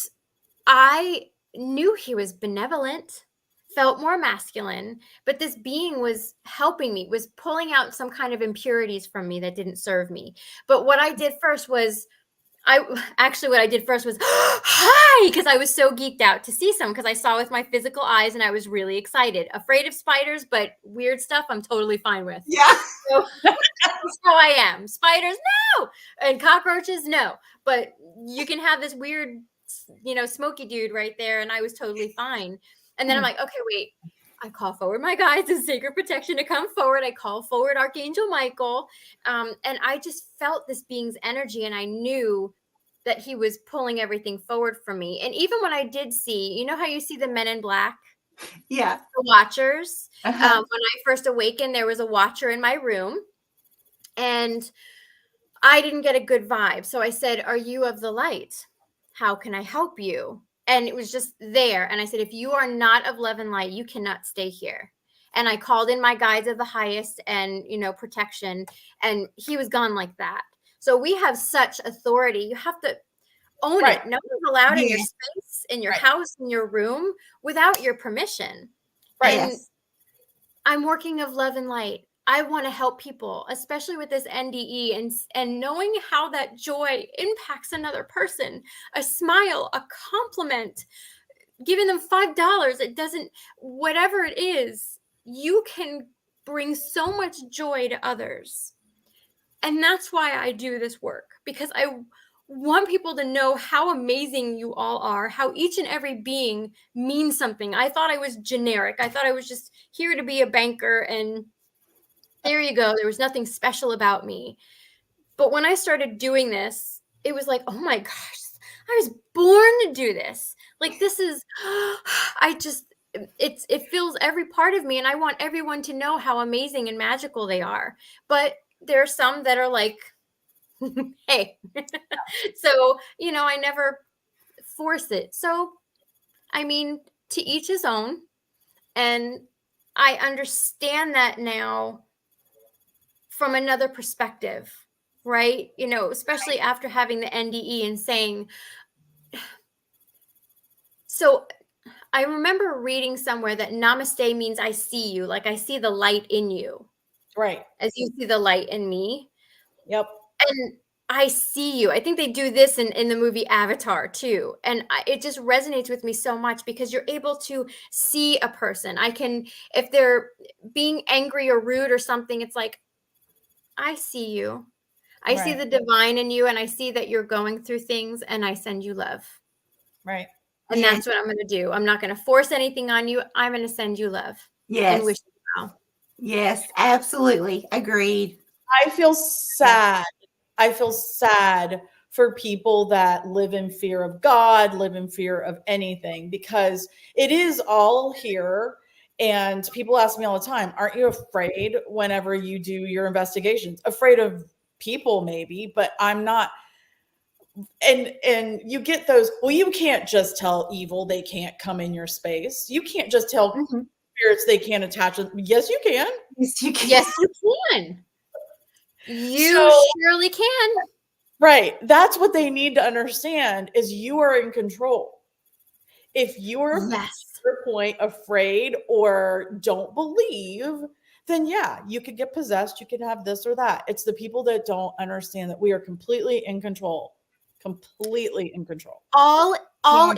I knew he was benevolent, felt more masculine, but this being was helping me, was pulling out some kind of impurities from me that didn't serve me. But what I did first was, hi, because I was so geeked out to see some, because I saw with my physical eyes and I was really excited. Afraid of spiders, but weird stuff I'm totally fine with.
Yeah.
So that's how I am. Spiders, no. And cockroaches, no. But you can have this weird, you know, smoky dude right there, and I was totally fine. And then I'm like, okay, wait. I call forward my guides in sacred protection to come forward. I call forward Archangel Michael. And I just felt this being's energy, and I knew that he was pulling everything forward for me. And even when I did see, you know how you see the men in black?
Yeah.
The watchers.
When
I first awakened, there was a watcher in my room, and I didn't get a good vibe. So I said, are you of the light? How can I help you? And it was just there. And I said, if you are not of love and light, you cannot stay here. And I called in my guides of the highest and, you know, protection. And he was gone like that. So we have such authority. You have to own it. No one's allowed in your space, in your house, in your room without your permission. And I'm working of love and light. I want to help people, especially with this NDE, and knowing how that joy impacts another person. A smile, a compliment, giving them $5. It doesn't, whatever it is, you can bring so much joy to others. And that's why I do this work, because I want people to know how amazing you all are, how each and every being means something. I thought I was generic. I thought I was just here to be a banker, and there you go. There was nothing special about me. But when I started doing this, it was like, oh my gosh, I was born to do this. Like, this is, it fills every part of me. And I want everyone to know how amazing and magical they are. But there are some that are like, hey. So, you know, I never force it. So, I mean, to each his own. And I understand that now from another perspective, right? You know, especially after having the NDE and saying, so I remember reading somewhere that namaste means I see you, like I see the light in you.
Right.
As you see the light in me.
Yep.
And I see you. I think they do this in the movie Avatar too. And it just resonates with me so much, because you're able to see a person. I can, if they're being angry or rude or something, it's like, I see you. I see the divine in you, and I see that you're going through things, and I send you love.
Right.
And that's what I'm going to do. I'm not going to force anything on you. I'm going to send you love and wish you well.
Yes, absolutely. Agreed.
I feel sad. I feel sad for people that live in fear of God, live in fear of anything, because it is all here. And people ask me all the time, aren't you afraid whenever you do your investigations? Afraid of people, maybe, but I'm not. And you get those, well, you can't just tell evil they can't come in your space. You can't just tell spirits they can't attach with. Yes, you can.
Yes, you can.
Yes, you can. You surely can.
Right. That's what they need to understand is you are in control. If you're to your point afraid or don't believe, then yeah, you could get possessed. You could have this or that. It's the people that don't understand that we are completely in control. Completely in control.
All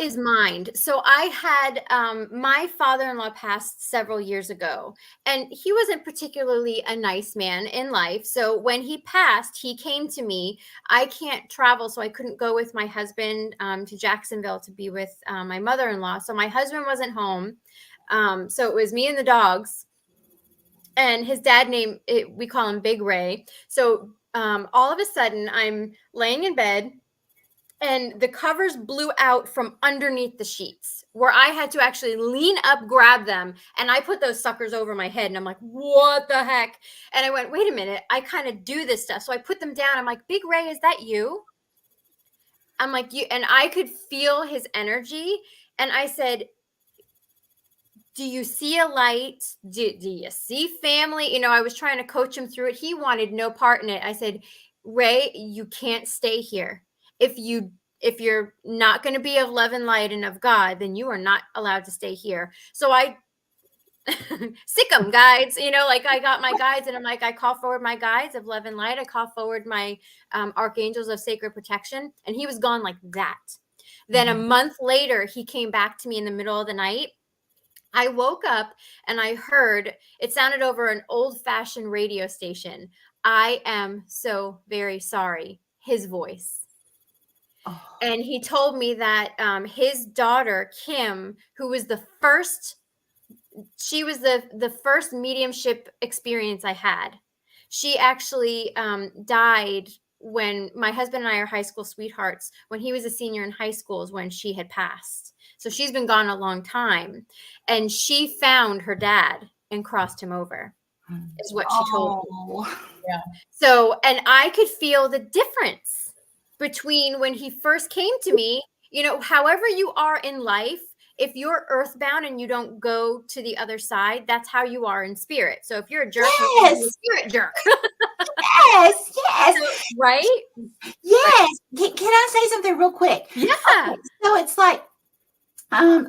is mind. So I had my father-in-law passed several years ago, and he wasn't particularly a nice man in life. So when he passed, he came to me. I can't travel, so I couldn't go with my husband to Jacksonville to be with my mother-in-law. So my husband wasn't home. So it was me and the dogs. And his dad we call him Big Ray. So all of a sudden, I'm laying in bed, and the covers blew out from underneath the sheets where I had to actually lean up, grab them. And I put those suckers over my head and I'm like, what the heck? And I went, wait a minute. I kind of do this stuff. So I put them down. I'm like, Big Ray, is that you? I'm like, you, and I could feel his energy. And I said, do you see a light? Do you see family? You know, I was trying to coach him through it. He wanted no part in it. I said, Ray, you can't stay here. If you're not going to be of love and light and of God, then you are not allowed to stay here. So I sick 'em guides, you know, like I got my guides and I'm like, I call forward my guides of love and light. I call forward my archangels of sacred protection. And he was gone like that. Then a month later, he came back to me in the middle of the night. I woke up and I heard, it sounded over an old-fashioned radio station. I am so very sorry. His voice. And he told me that his daughter, Kim, who was she was the first mediumship experience I had. She actually died when my husband and I are high school sweethearts. When he was a senior in high school is when she had passed. So she's been gone a long time. And she found her dad and crossed him over, is what she told me.
Yeah.
So, and I could feel the difference between when he first came to me, you know, however you are in life, if you're earthbound and you don't go to the other side, that's how you are in spirit. So if you're a jerk, you're a spirit jerk.
Yes.
So, right?
Yes. Can I say something real quick?
Yeah.
Okay. So it's like,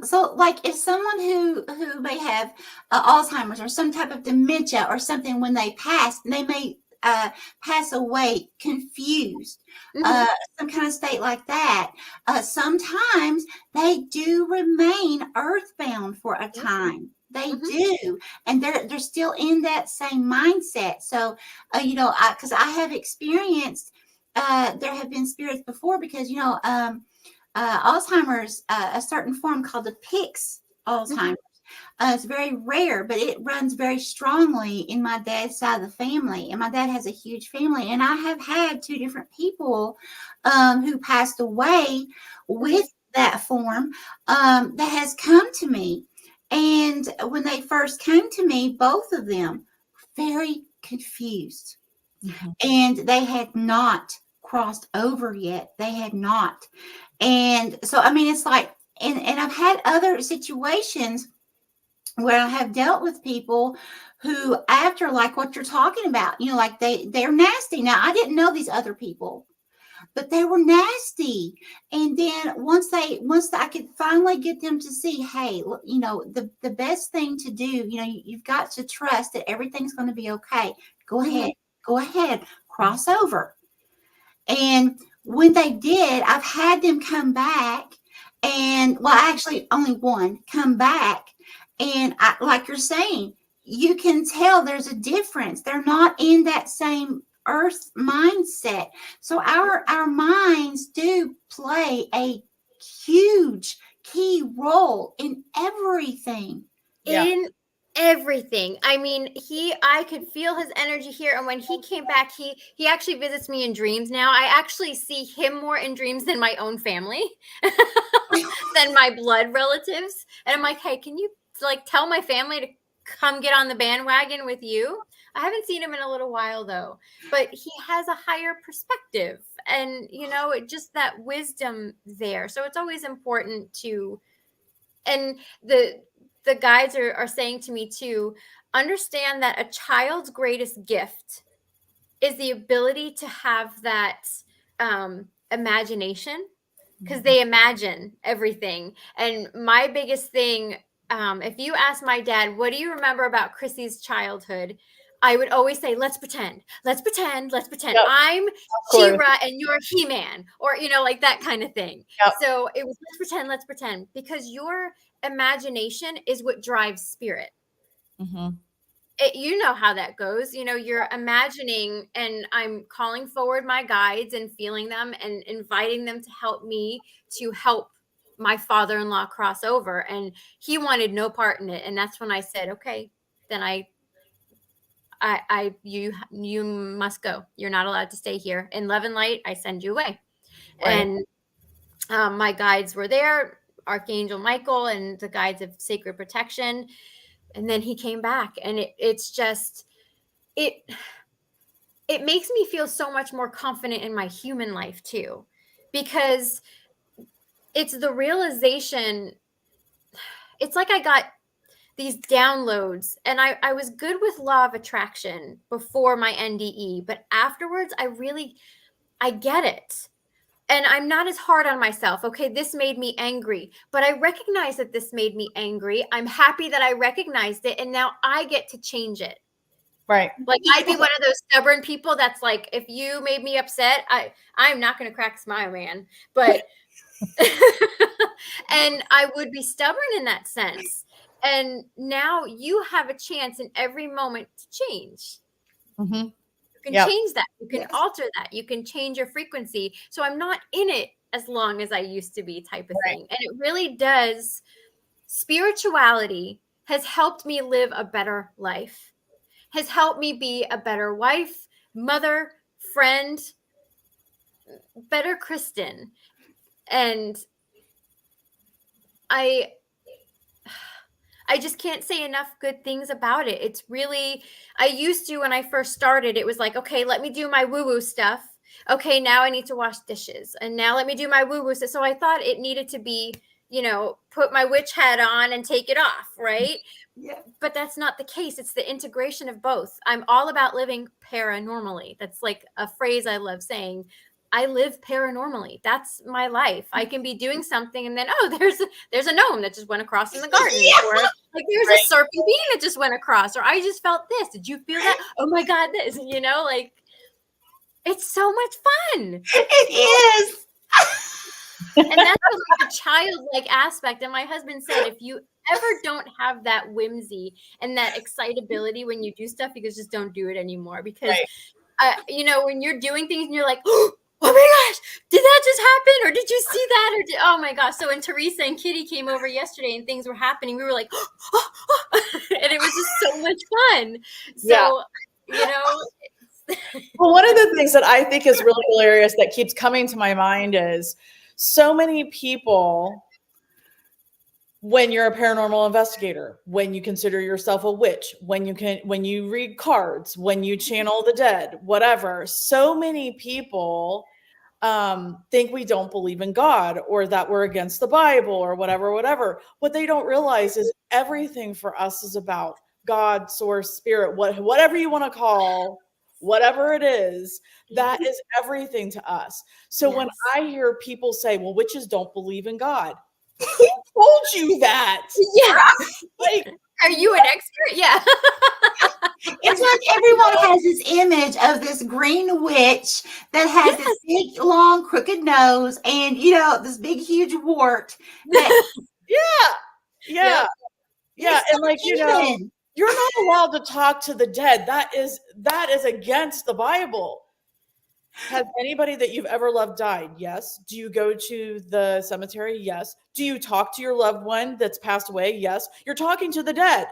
so like if someone who may have Alzheimer's or some type of dementia or something, when they pass, they may pass away confused, some kind of state like that. Sometimes they do remain earthbound for a time. They do, and they're still in that same mindset. So, you know, because I have experienced, there have been spirits before, because, you know, Alzheimer's, a certain form called the Pick's Alzheimer's. It's very rare, but it runs very strongly in my dad's side of the family. And my dad has a huge family. And I have had two different people who passed away with that form that has come to me. And when they first came to me, both of them very confused. And they had not crossed over yet. They had not. And so, I mean, it's like, and I've had other situations where I have dealt with people who, after, like what you're talking about, you know, like they're nasty. Now, I didn't know these other people, but they were nasty. And then once I could finally get them to see, hey, you know, the best thing to do, you know, you've got to trust that everything's going to be okay. Go ahead, cross over. And when they did, I've had them come back, and, well, actually only one come back. And like you're saying, you can tell there's a difference. They're not in that same earth mindset. So our minds do play a huge key role in everything.
Yeah.
In everything. I mean, I could feel his energy here. And when he came back, he actually visits me in dreams now. I actually see him more in dreams than my own family, than my blood relatives. And I'm like, hey, can you like tell my family to come get on the bandwagon with you? I haven't seen him in a little while though, but he has a higher perspective and, you know, just that wisdom there. So it's always important to, and the guides are saying to me too, understand that a child's greatest gift is the ability to have that imagination, because they imagine everything. And my biggest thing, if you ask my dad, what do you remember about Chrissy's childhood? I would always say, let's pretend. Let's pretend. Let's pretend.
Yep.
I'm She-Ra and you're He-Man, or, you know, like that kind of thing.
Yep.
So it was, let's pretend, because your imagination is what drives spirit.
Mm-hmm.
You know how that goes. You know, you're imagining, and I'm calling forward my guides and feeling them and inviting them to help me to help my father-in-law cross over. And he wanted no part in it. And that's when I said, okay, then you must go. You're not allowed to stay here. In love and light, I send you away. Right. And my guides were there, Archangel Michael and the guides of sacred protection. And then he came back, and it's just, it makes me feel so much more confident in my human life too, because it's the realization. It's like I got these downloads, and I was good with law of attraction before my NDE, but afterwards I get it. And I'm not as hard on myself. Okay, this made me angry, but I recognize that this made me angry. I'm happy that I recognized it, and now I get to change it.
Right.
Like, I'd be one of those stubborn people that's like, if you made me upset, I'm not going to crack a smile, man. But and I would be stubborn in that sense. And now you have a chance in every moment to change.
Mm-hmm.
You can change that. You can alter that. You can change your frequency. So I'm not in it as long as I used to be, type of thing. And it really does. Spirituality has helped me live a better life, has helped me be a better wife, mother, friend, better Kristen. And I just can't say enough good things about it. It's really, I used to, when I first started, it was like, okay, let me do my woo-woo stuff. Okay, now I need to wash dishes. And now let me do my woo-woo stuff. So I thought it needed to be, you know, put my witch hat on and take it off, right?
Yeah.
But that's not the case. It's the integration of both. I'm all about living paranormally. That's like a phrase I love saying. I live paranormally. That's my life. I can be doing something and then, oh, there's a gnome that just went across in the garden.
Yeah.
Or like there's a serpent being that just went across. Or I just felt this. Did you feel that? Oh my God, this, you know, like it's so much fun.
It is.
And that's like a childlike aspect. And my husband said, if you ever don't have that whimsy and that excitability when you do stuff, you just don't do it anymore. Because, you know, when you're doing things and you're like, oh my gosh, did that just happen? Or did you see that? Or oh my gosh. So when Teresa and Kitty came over yesterday and things were happening, we were like, and it was just so much fun. So, you know.
Well, one of the things that I think is really hilarious that keeps coming to my mind is so many people, when you're a paranormal investigator, when you consider yourself a witch, when you read cards, when you channel the dead, whatever, so many people think we don't believe in God or that we're against the Bible or whatever. What they don't realize is everything for us is about God, source, spirit, whatever you want to call, whatever it is, that is everything to us. So when I hear people say, well, witches don't believe in God, who told you that?
Yeah.
Like,
are you an expert? Yeah.
It's like everyone has this image of this green witch that has this big, long, crooked nose and, you know, this big, huge wart. That,
yeah. And like, you know, you're not allowed to talk to the dead. That is against the Bible. Has anybody that you've ever loved died? Yes. Do you go to the cemetery? Yes. Do you talk to your loved one that's passed away? Yes. You're talking to the dead.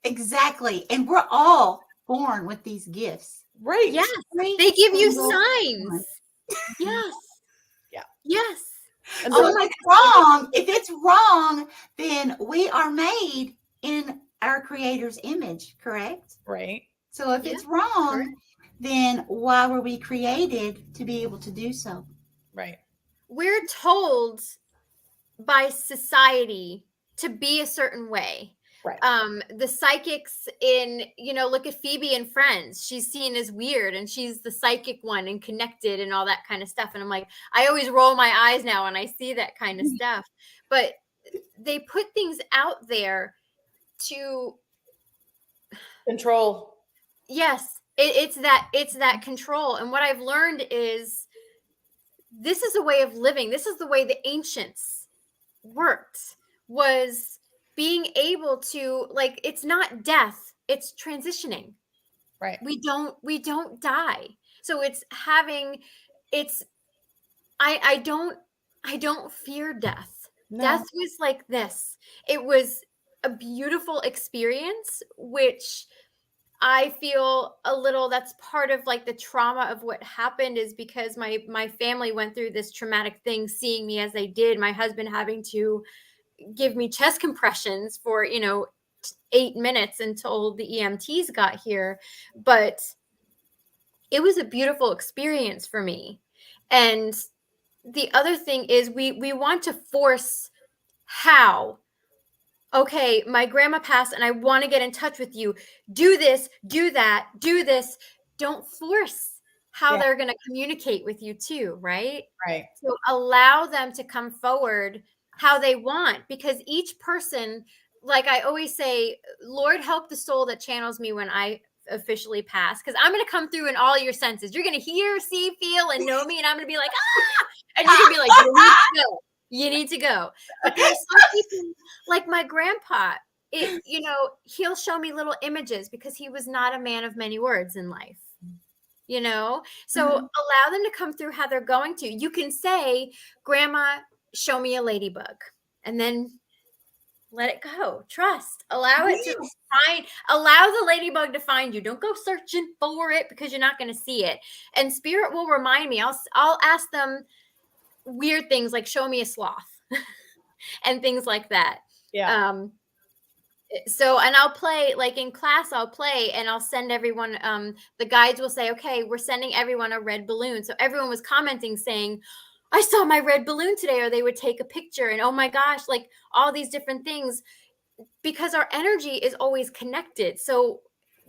Exactly. And we're all born with these gifts.
Right.
Yes.
Every
They give you
single
signs.
one.
Yes.
Yeah.
Yes.
And
So
so
if it's wrong, then we are made in our creator's image, correct?
right.
So if
Yeah,
it's wrong,
correct.
then why were we created to be able to do so?
Right.
We're told by society to be a certain way.
Right.
The psychics in, look at Phoebe and Friends. She's seen as weird and she's the psychic one and connected and all that kind of stuff. And I'm like, I always roll my eyes now when I see that kind of stuff. But they put things out there to
Control.
yes, it's that control. And what I've learned is this is a way of living. This is the way the ancients worked, was being able to, like, it's not death, it's transitioning.
Right.
We don't die. So it's I don't fear death.
No.
Death was like this. It was a beautiful experience, which I feel a little, that's part of like the trauma of what happened, is because my family went through this traumatic thing, seeing me as they did, my husband having to give me chest compressions for 8 minutes until the EMTs got here. But it was a beautiful experience for me. And the other thing is we want to force how. Okay, my grandma passed and I want to get in touch with you. Do this, do that, do this. Don't force how they're going to communicate with you too, right?
Right.
So allow them to come forward how they want, because each person, like I always say, Lord, help the soul that channels me when I officially pass, because I'm going to come through in all your senses. You're going to hear, see, feel, and know me, and I'm going to be like, ah! And you're going to be like, you need to go. You need to go. But there's some people, like my grandpa, he'll show me little images because he was not a man of many words in life. So allow them to come through how they're going to. You can say, Grandma, show me a ladybug, and then let it go. Trust. Allow it to allow the ladybug to find you. Don't go searching for it, because you're not going to see it. And Spirit will remind me. I'll ask them weird things like, show me a sloth and things like that.
Yeah.
So, and I'll play, like in class, I'll play and I'll send everyone, the guides will say, okay, we're sending everyone a red balloon. So everyone was commenting saying, I saw my red balloon today, or they would take a picture and, oh my gosh, like all these different things, because our energy is always connected. So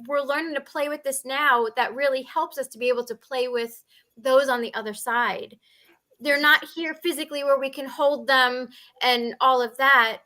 we're learning to play with this now. That really helps us to be able to play with those on the other side. They're not here physically where we can hold them and all of that.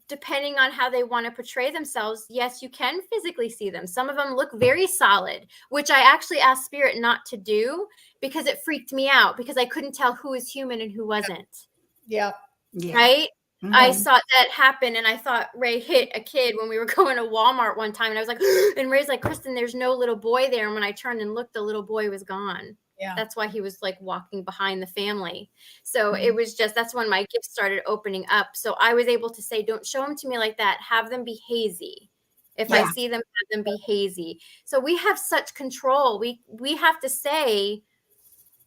Depending on how they want to portray themselves, yes, you can physically see them. Some of them look very solid, which I actually asked Spirit not to do because it freaked me out, because I couldn't tell who was human and who wasn't.
Yeah.
Right? Mm-hmm. I saw that happen, and I thought Ray hit a kid when we were going to Walmart one time, and I was like, and Ray's like, Kristen, there's no little boy there. And when I turned and looked, the little boy was gone. Yeah. That's why he was like walking behind the family. So it was just, that's when my gifts started opening up. So I was able to say, don't show them to me like that. Have them be hazy. If I see them, have them be hazy. So we have such control. We have to say,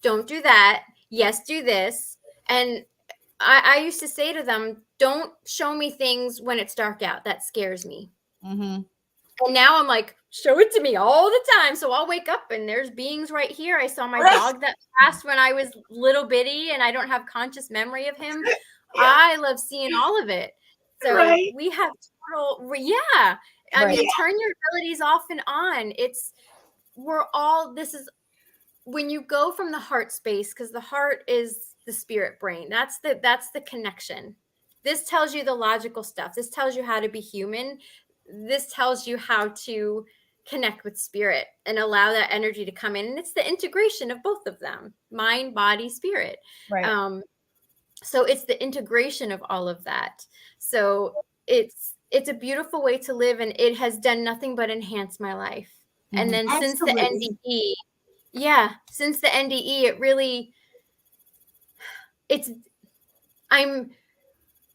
don't do that. Yes, do this. And I used to say to them, don't show me things when it's dark out. That scares me. Mm-hmm. And now I'm like, show it to me all the time. So I'll wake up and there's beings right here. I saw my dog that passed when I was little bitty and I don't have conscious memory of him. I love seeing all of it. So we have total, I mean, turn your abilities off and on. This is when you go from the heart space, because the heart is the spirit brain. That's the connection. This tells you the logical stuff. This tells you how to be human. This tells you how to connect with spirit and allow that energy to come in. And it's the integration of both of them, mind, body, spirit. Right. So it's the integration of all of that. So it's a beautiful way to live, and it has done nothing but enhance my life. And then since the NDE, Yeah, since the NDE, it really, I'm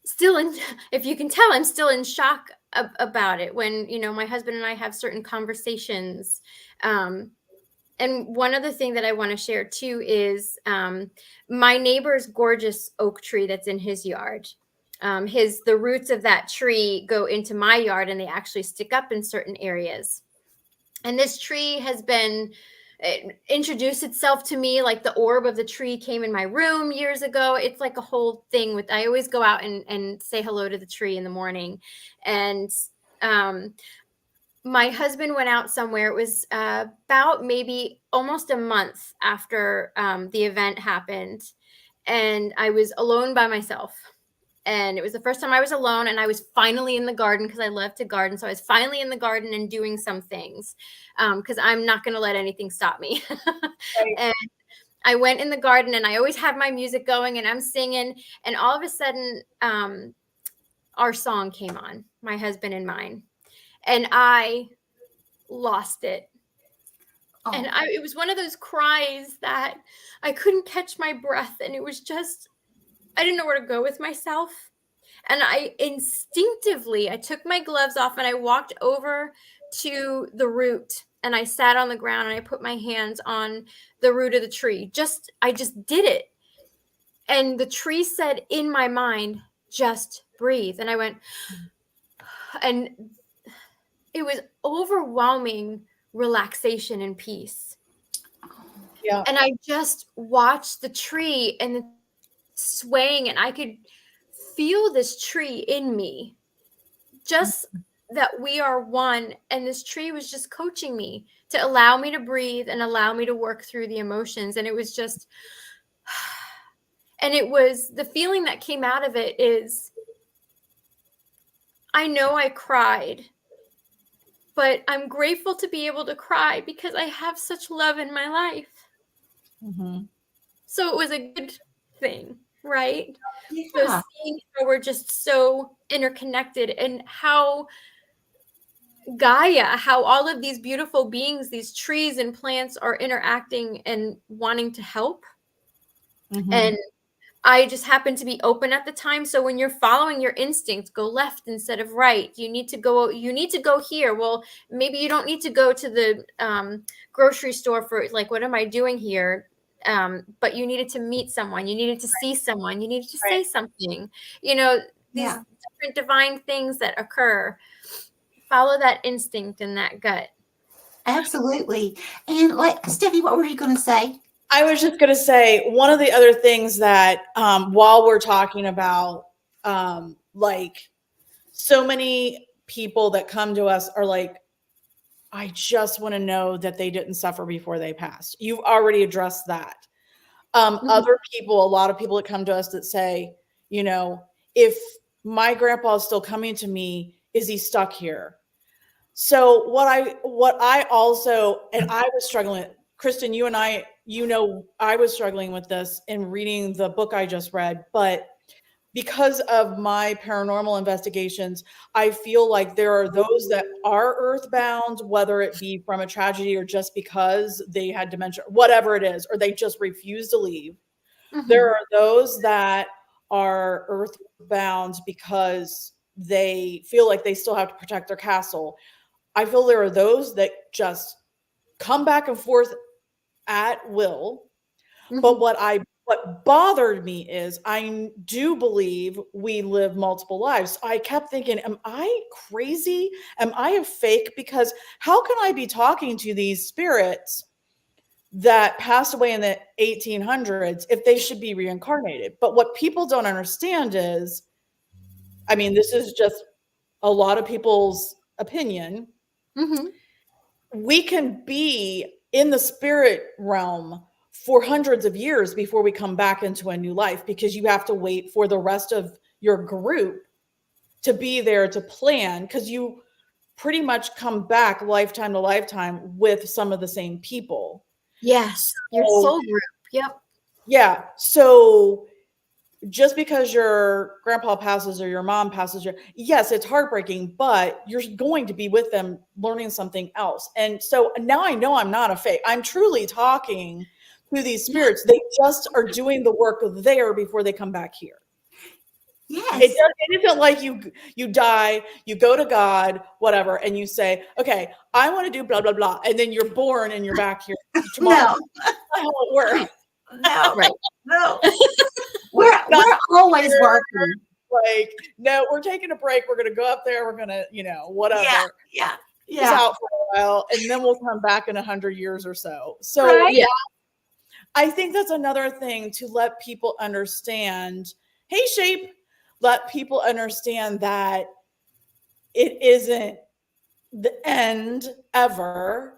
still in, if you can tell, I'm still in shock about it when, you know, my husband and I have certain conversations. And one other thing that I want to share too is my neighbor's gorgeous oak tree that's in his yard. The roots of that tree go into my yard and they actually stick up in certain areas. And this tree has been introduced itself to me, like the orb of the tree came in my room years ago. It's like a whole thing with, I always go out and say hello to the tree in the morning. And my husband went out somewhere. It was about maybe almost a month after the event happened. And I was alone by myself. And it was the first time I was alone, and I was finally in the garden because I love to garden. So I was finally in the garden and doing some things because I'm not going to let anything stop me.
Right.
And I went in the garden, and I always have my music going, and I'm singing. And all of a sudden, our song came on, my husband and mine. And I lost it.
Oh.
And it was one of those cries that I couldn't catch my breath. And it was just, I didn't know where to go with myself. And I instinctively, I took my gloves off and I walked over to the root and I sat on the ground and I put my hands on the root of the tree. I just did it. And the tree said in my mind, just breathe. And I went, and it was overwhelming relaxation and peace.
Yeah.
And I just watched the tree and swaying, and I could feel this tree in me, just that we are one. And this tree was just coaching me to allow me to breathe and allow me to work through the emotions. And it was just, and it was the feeling that came out of it is, I know I cried, but I'm grateful to be able to cry because I have such love in my life.
Mm-hmm.
So it was a good thing, right?
Yeah.
So seeing how we're just so interconnected, and how Gaia, how all of these beautiful beings, these trees and plants are interacting and wanting to help.
Mm-hmm.
And I just happened to be open at the time. So when you're following your instincts, go left instead of right. You need to go here. Well, maybe you don't need to go to the grocery store for, like, what am I doing here? But you needed to meet someone. You needed to see someone. You needed to say something. You know, these different divine things that occur. Follow that instinct and that gut.
Absolutely. And like, Stephanie, what were you going to say?
I was just going to say, one of the other things that while we're talking about, like, so many people that come to us are like, I just want to know that they didn't suffer before they passed. You've already addressed that. Other people, a lot of people that come to us that say, you know, if my grandpa is still coming to me, is he stuck here? So what I also, and I was struggling, Kristen, you and I, you know, I was struggling with this in reading the book I just read, but because of my paranormal investigations, I feel like there are those that are earthbound, whether it be from a tragedy or just because they had dementia, whatever it is, or they just refuse to leave.
Mm-hmm.
There are those that are earthbound because they feel like they still have to protect their castle. I feel there are those that just come back and forth at will.
Mm-hmm.
But what bothered me is I do believe we live multiple lives. So I kept thinking, am I crazy? Am I a fake? Because how can I be talking to these spirits that passed away in the 1800s if they should be reincarnated? But what people don't understand is, I mean, this is just a lot of people's opinion.
Mm-hmm.
We can be in the spirit realm for hundreds of years before we come back into a new life, because you have to wait for the rest of your group to be there to plan, because you pretty much come back lifetime to lifetime with some of the same people.
Yes, your soul group. Yep.
Yeah. So just because your grandpa passes or your mom passes, yes, it's heartbreaking, but you're going to be with them learning something else. And so now I know I'm not a fake. I'm truly talking to these spirits. They just are doing the work there before they come back here.
Yes.
It isn't like you die, you go to God, whatever, and you say, okay, I want to do blah, blah, blah. And then you're born and you're back here tomorrow.
No.
That's not how it works.
No.
Right.
No. We're always working.
Like, no, we're taking a break. We're going to go up there. We're going to, whatever.
Yeah.
It's out for a while, and then we'll come back in 100 years or so. So
Right.
yeah, I think that's another thing to let people understand. Hey, Shape, let people understand that it isn't the end ever.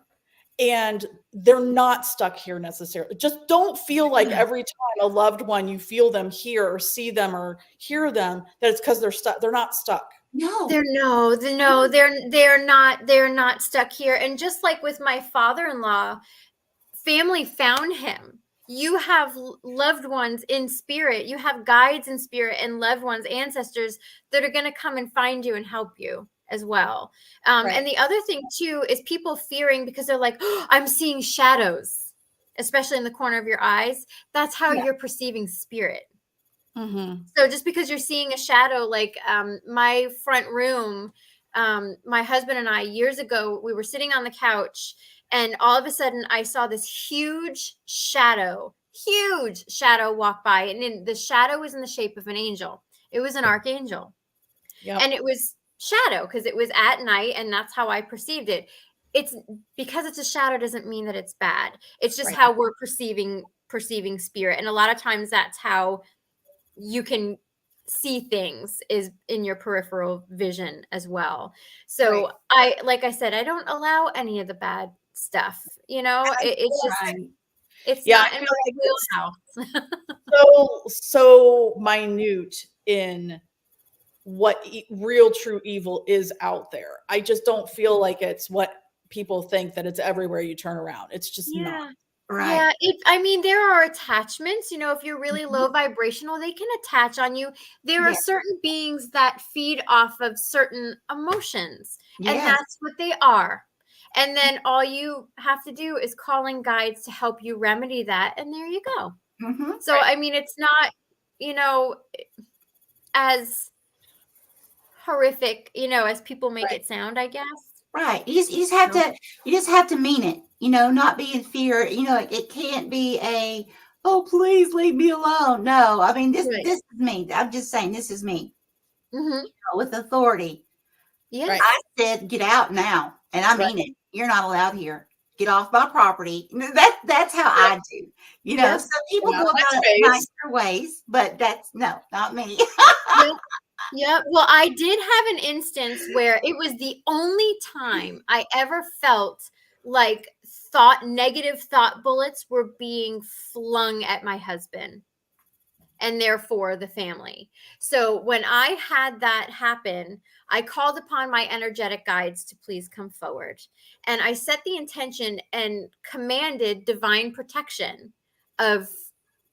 And they're not stuck here necessarily. Just don't feel like every time a loved one, you feel them here or see them or hear them, that it's because they're stuck. They're not stuck.
No.
They're not stuck here. And just like with my father-in-law, family found him. You have loved ones in spirit. You have guides in spirit and loved ones, ancestors that are going to come and find you and help you as well.
Right.
And the other thing too is people fearing because they're like, oh, I'm seeing shadows, especially in the corner of your eyes. That's how you're perceiving spirit.
Mm-hmm.
So just because you're seeing a shadow, like my front room, my husband and I, years ago, we were sitting on the couch and all of a sudden I saw this huge shadow walk by. And the shadow was in the shape of an angel. It was an archangel.
Yep.
And it was shadow because it was at night, and that's how I perceived it. It's because it's a shadow doesn't mean that it's bad. It's just how we're perceiving spirit. And a lot of times that's how you can see things is in your peripheral vision as well. So like I said, I don't allow any of the bad stuff, it's just, it's not in my wheelhouse.
so minute in what real true evil is out there. I just don't feel like it's what people think, that it's everywhere you turn around. It's just not.
Right.
Yeah, there are attachments, if you're really low vibrational, they can attach on you. There are certain beings that feed off of certain emotions, and that's what they are. And then all you have to do is call in guides to help you remedy that, and there you go.
Mm-hmm.
So I mean, it's not, as horrific, as people make it sound, I guess.
Right. You just have to mean it, not be in fear. It can't be oh, please leave me alone. No, I mean, this is me. I'm just saying, this is me.
Mm-hmm.
With authority.
Yeah.
I said, get out now. And I mean it. You're not allowed here. Get off my property. That's how I do. Some people go about it nicer ways, but that's not me.
Yeah. Well, I did have an instance where it was the only time I ever felt like negative thought bullets were being flung at my husband and therefore the family. So when I had that happen, I called upon my energetic guides to please come forward. And I set the intention and commanded divine protection of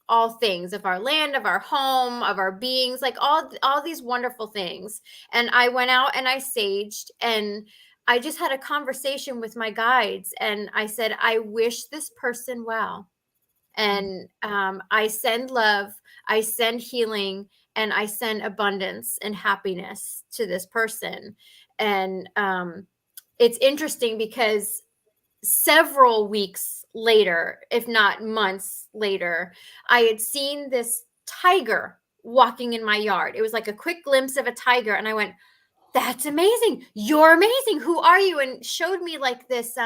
all things, of our land, of our home, of our beings, like all these wonderful things. And I went out and I saged, and I just had a conversation with my guides. And I said, I wish this person well. And I send love, I send healing, and I send abundance and happiness to this person. And it's interesting because several weeks later, if not months later, I had seen this tiger walking in my yard. It was like a quick glimpse of a tiger. And I went, that's amazing. You're amazing. Who are you? And showed me like this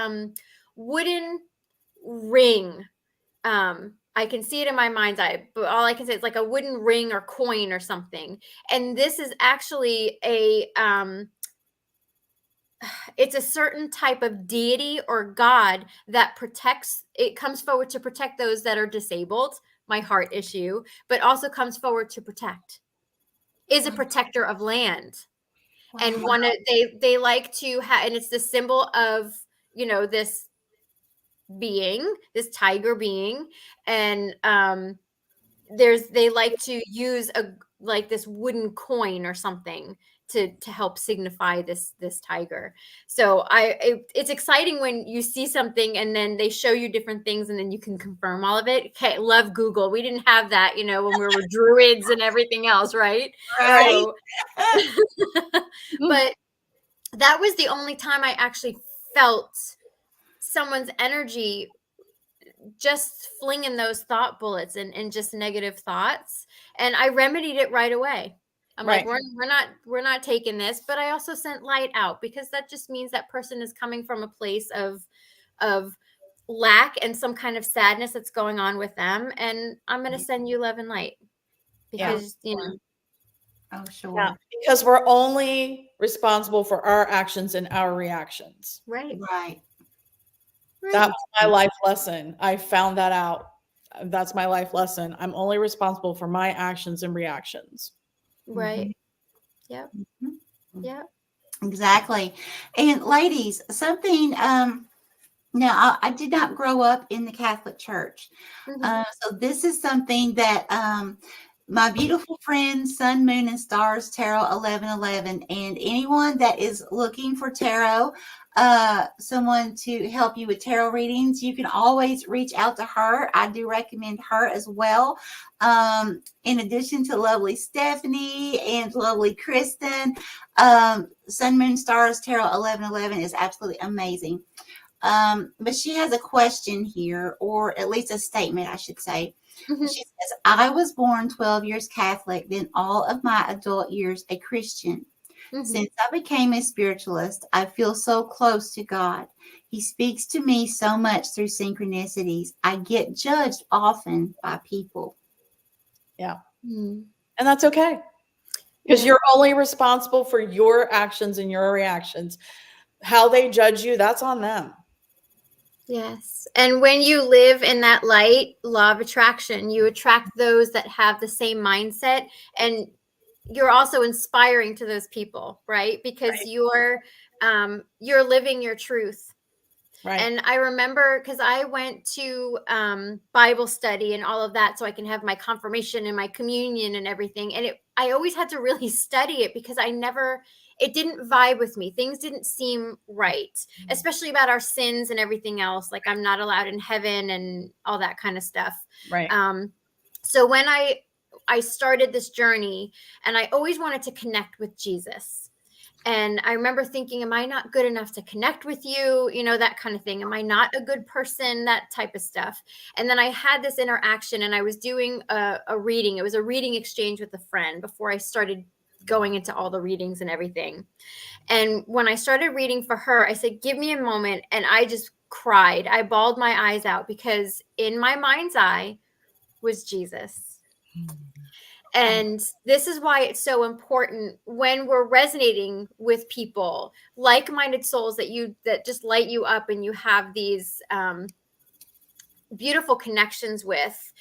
wooden ring. I can see it in my mind's eye, but all I can say is like a wooden ring or coin or something. And this is actually it's a certain type of deity or God that protects. It comes forward to protect those that are disabled, my heart issue, but also comes forward to protect, is a protector of land. Wow. And they like to have, and it's the symbol of, this being, this tiger being. And they like to use this wooden coin or something to help signify this tiger. So it's exciting when you see something and then they show you different things and then you can confirm all of it. Okay, love Google. We didn't have that, when we were druids and everything else, right?
Right.
So, but that was the only time I actually felt someone's energy just flinging those thought bullets and just negative thoughts. And I remedied it right away. I'm like, we're not taking this, but I also sent light out, because that just means that person is coming from a place of lack and some kind of sadness that's going on with them. And I'm going to send you love and light, because,
Oh, sure.
Yeah, because we're only responsible for our actions and our reactions.
Right.
That was my life lesson. I found that out. That's my life lesson. I'm only responsible for my actions and reactions.
Right. Yep. Yeah.
Exactly. And ladies, something, now I did not grow up in the Catholic Church. So this is something that my beautiful friend, Sun, Moon, and Stars Tarot 1111, and anyone that is looking for tarot, someone to help you with tarot readings, you can always reach out to her. I do recommend her as well. In addition to lovely Stephanie and lovely Kristen, Sun, Moon, Stars Tarot 1111 is absolutely amazing. But she has a question here, or at least a statement, I should say. She says, I was born 12 years Catholic, then all of my adult years a Christian. Since I became a spiritualist, I feel so close to God. He speaks to me so much through synchronicities. I get judged often by people.
Yeah. And that's okay, because you're only responsible for your actions and your reactions. How they judge you, that's on them.
Yes. And when you live in that light, law of attraction, you attract those that have the same mindset, and you're also inspiring to those people, right? Because you're living your truth. Right. And I remember, because I went to Bible study and all of that, so I can have my confirmation and my communion and everything. And I always had to really study it, because it didn't vibe with me. Things didn't seem right, especially about our sins and everything else. Like, I'm not allowed in heaven and all that kind of stuff.
Right.
So when I started this journey, and I always wanted to connect with Jesus. And I remember thinking, am I not good enough to connect with you? That kind of thing. Am I not a good person? That type of stuff. And then I had this interaction, and I was doing a reading. It was a reading exchange with a friend before I started going into all the readings and everything. And when I started reading for her, I said, give me a moment. And I just cried. I bawled my eyes out, because in my mind's eye was Jesus. And this is why it's so important when we're resonating with people, like-minded souls that just light you up, and you have these beautiful connections with.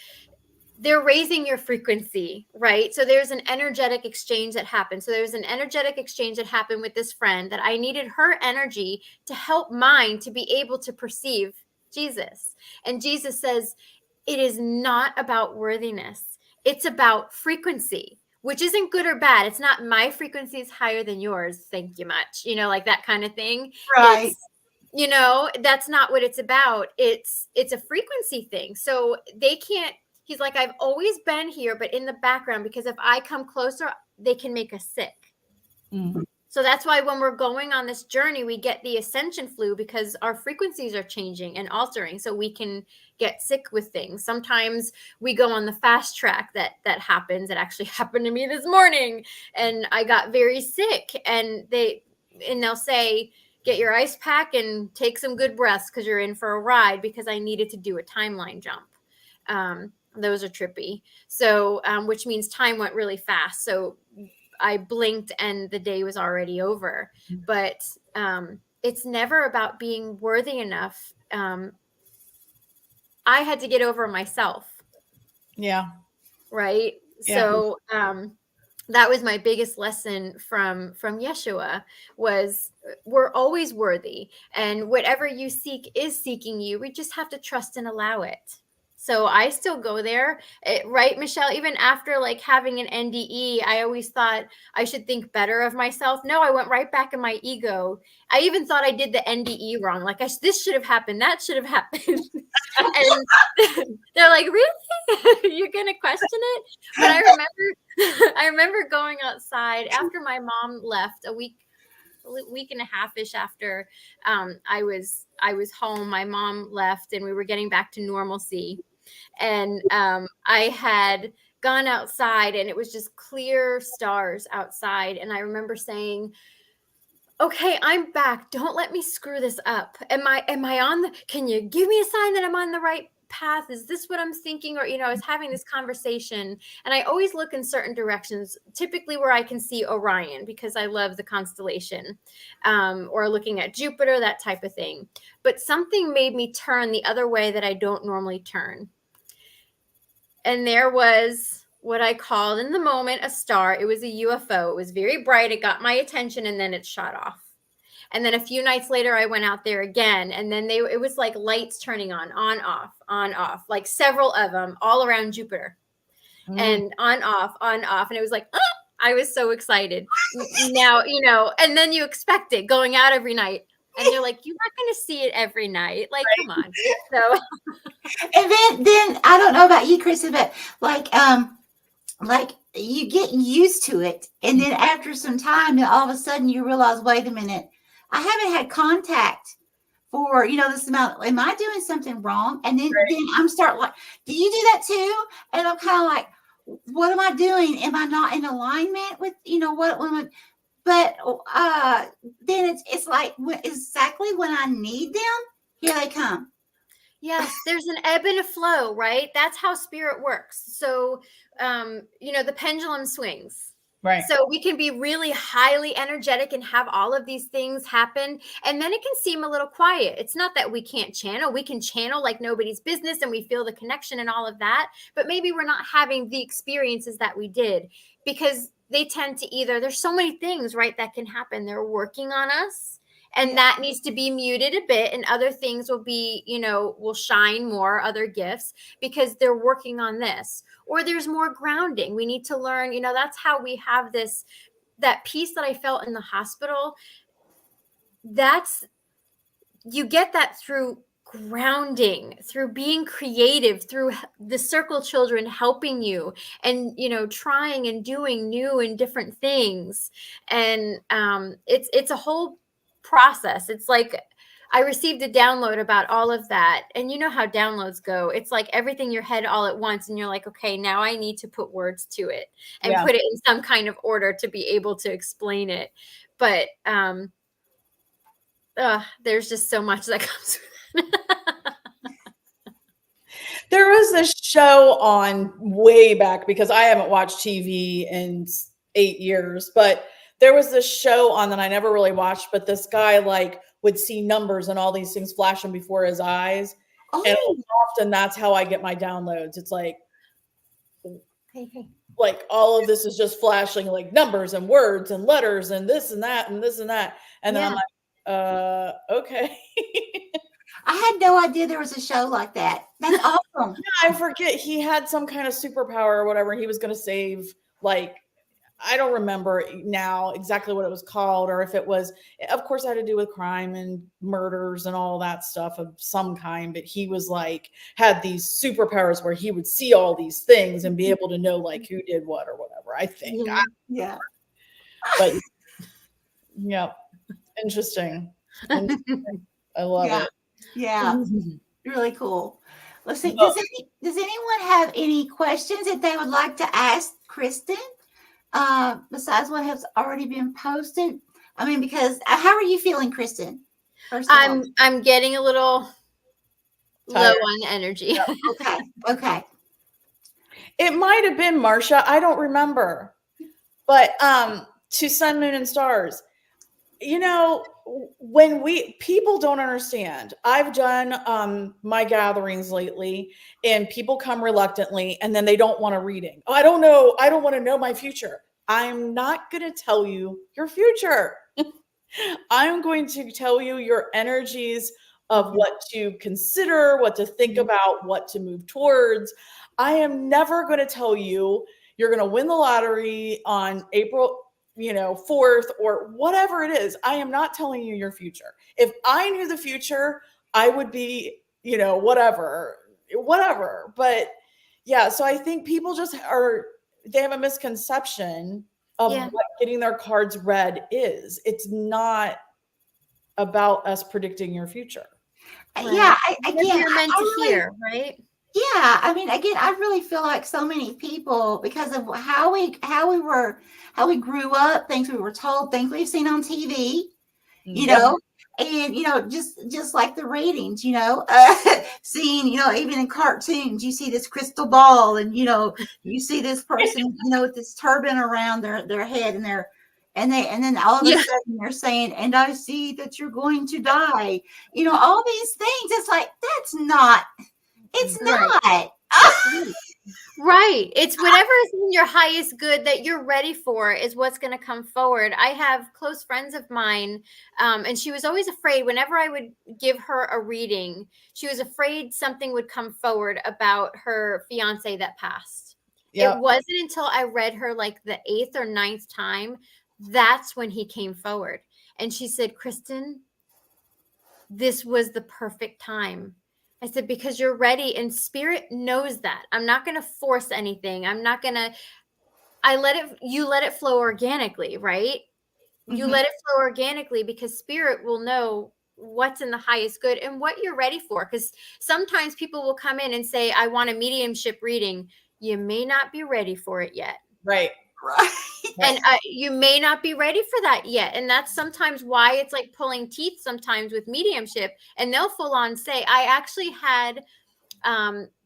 They're raising your frequency, right? So there's an energetic exchange that happens. So there's an energetic exchange that happened with this friend, that I needed her energy to help mine to be able to perceive Jesus. And Jesus says, it is not about worthiness. It's about frequency, which isn't good or bad. It's not my frequency is higher than yours. Thank you much. Like that kind of thing.
Right.
That's not what it's about. It's a frequency thing. So they can't. He's like, I've always been here, but in the background, because if I come closer, they can make us sick. So that's why when we're going on this journey, we get the ascension flu, because our frequencies are changing and altering, so we can get sick with things. Sometimes we go on the fast track that happens. It actually happened to me this morning, and I got very sick, and they'll say, get your ice pack and take some good breaths, because you're in for a ride, because I needed to do a timeline jump. Those are trippy. So, which means time went really fast. So I blinked and the day was already over. But it's never about being worthy enough. I had to get over myself.
Yeah.
Right. Yeah. So that was my biggest lesson from Yeshua, was we're always worthy, and whatever you seek is seeking you. We just have to trust and allow it. So I still go there, right, Michelle? Even after like having an NDE, I always thought I should think better of myself. No, I went right back in my ego. I even thought I did the NDE wrong. Like this should have happened. That should have happened. And they're like, really? You're going to question it? But I remember going outside after my mom left a week and a half-ish after I was home. My mom left and we were getting back to normalcy. And I had gone outside and it was just clear stars outside. And I remember saying, okay, I'm back. Don't let me screw this up. Am I on the, can you give me a sign that I'm on the right path? Is this what I'm thinking? Or, I was having this conversation and I always look in certain directions, typically where I can see Orion because I love the constellation, or looking at Jupiter, that type of thing. But something made me turn the other way that I don't normally turn. And there was what I called in the moment a star. It was a UFO. It was very bright. It got my attention and then it shot off. And then a few nights later, I went out there again. And then it was like lights turning on, off, like several of them all around Jupiter. And on, off. And it was like, oh, I was so excited. Now, and then you expect it going out every night. And you're like, you're not going to see it every night. Like, come on. So,
and then I don't know about you, Kristen, but like you get used to it, and then after some time, then all of a sudden you realize, wait a minute, I haven't had contact for this amount. Am I doing something wrong? And then I'm start like, do you do that too? And I'm kind of like, what am I doing? Am I not in alignment with what am I? But then it's like exactly when I need them, here they come.
Yes, there's an ebb and a flow, right? That's how spirit works. So, the pendulum swings.
Right.
So we can be really highly energetic and have all of these things happen. And then it can seem a little quiet. It's not that we can't channel. We can channel like nobody's business and we feel the connection and all of that. But maybe we're not having the experiences that we did because they tend to there's so many things, right, that can happen. They're working on us. And that needs to be muted a bit, and other things will be, will shine more, other gifts, because they're working on this. Or there's more grounding. We need to learn, that's how we have that peace that I felt in the hospital. You get that through grounding, through being creative, through the circle children helping you and, trying and doing new and different things. And it's a whole process. It's like I received a download about all of that. And you know how downloads go. It's like everything in your head all at once. And you're like, okay, now I need to put words to it and put it in some kind of order to be able to explain it. But there's just so much that comes with it.
There was this show on way back, because I haven't watched TV in 8 years, but there was this show on that I never really watched, but this guy like would see numbers and all these things flashing before his eyes. Oh. And often that's how I get my downloads. It's like, like all of this is just flashing like numbers and words and letters and this and that and this and that. And then I'm like, okay.
I had no idea there was a show like that. That's awesome.
Yeah, I forget. He had some kind of superpower or whatever. He was going to save, like, I don't remember now exactly what it was called, or if it was, of course, it had to do with crime and murders and all that stuff of some kind. But he was like, had these superpowers where he would see all these things and be able to know like who did what or whatever, I think.
Yeah.
But yeah, interesting. I love it.
Yeah. Really cool. Let's see. Does anyone have any questions that they would like to ask Kristen? Besides what has already been posted? I mean, because how are you feeling, Kristen?
I'm getting a little low on energy.
Yeah. Okay.
It might have been Marsha. I don't remember. But to Sun, Moon, and Stars, when people don't understand, I've done my gatherings lately and people come reluctantly and then they don't want a reading. Oh, I don't know. I don't want to know my future. I'm not going to tell you your future. I'm going to tell you your energies of what to consider, what to think about, what to move towards. I am never going to tell you you're going to win the lottery on April 4th or whatever it is. I am not telling you your future. If I knew the future, I would be, whatever. But yeah, so I think people they have a misconception of what getting their cards read is. It's not about us predicting your future.
Right.
Yeah,
You're meant to hear, right?
Yeah, I mean, again, I really feel like so many people, because of how we grew up, things we were told, things we've seen on TV, and just like the readings, seeing, even in cartoons, you see this crystal ball, and you see this person, with this turban around their head, and then all of a sudden they're saying, and I see that you're going to die. All these things. It's like, it's not.
Right. It's whatever is in your highest good that you're ready for is what's going to come forward. I have close friends of mine, and she was always afraid whenever I would give her a reading, she was afraid something would come forward about her fiance that passed. Yep. It wasn't until I read her like the 8th or 9th time, that's when he came forward. And she said, Kristen, this was the perfect time. I said, because you're ready, and spirit knows that. I'm not going to force anything. I'm not going to, you let it flow organically, right? You let it flow organically, because spirit will know what's in the highest good and what you're ready for. Because sometimes people will come in and say, I want a mediumship reading. You may not be ready for it yet.
Right.
And you may not be ready for that yet. And that's sometimes why it's like pulling teeth sometimes with mediumship. And they'll full on say, I actually had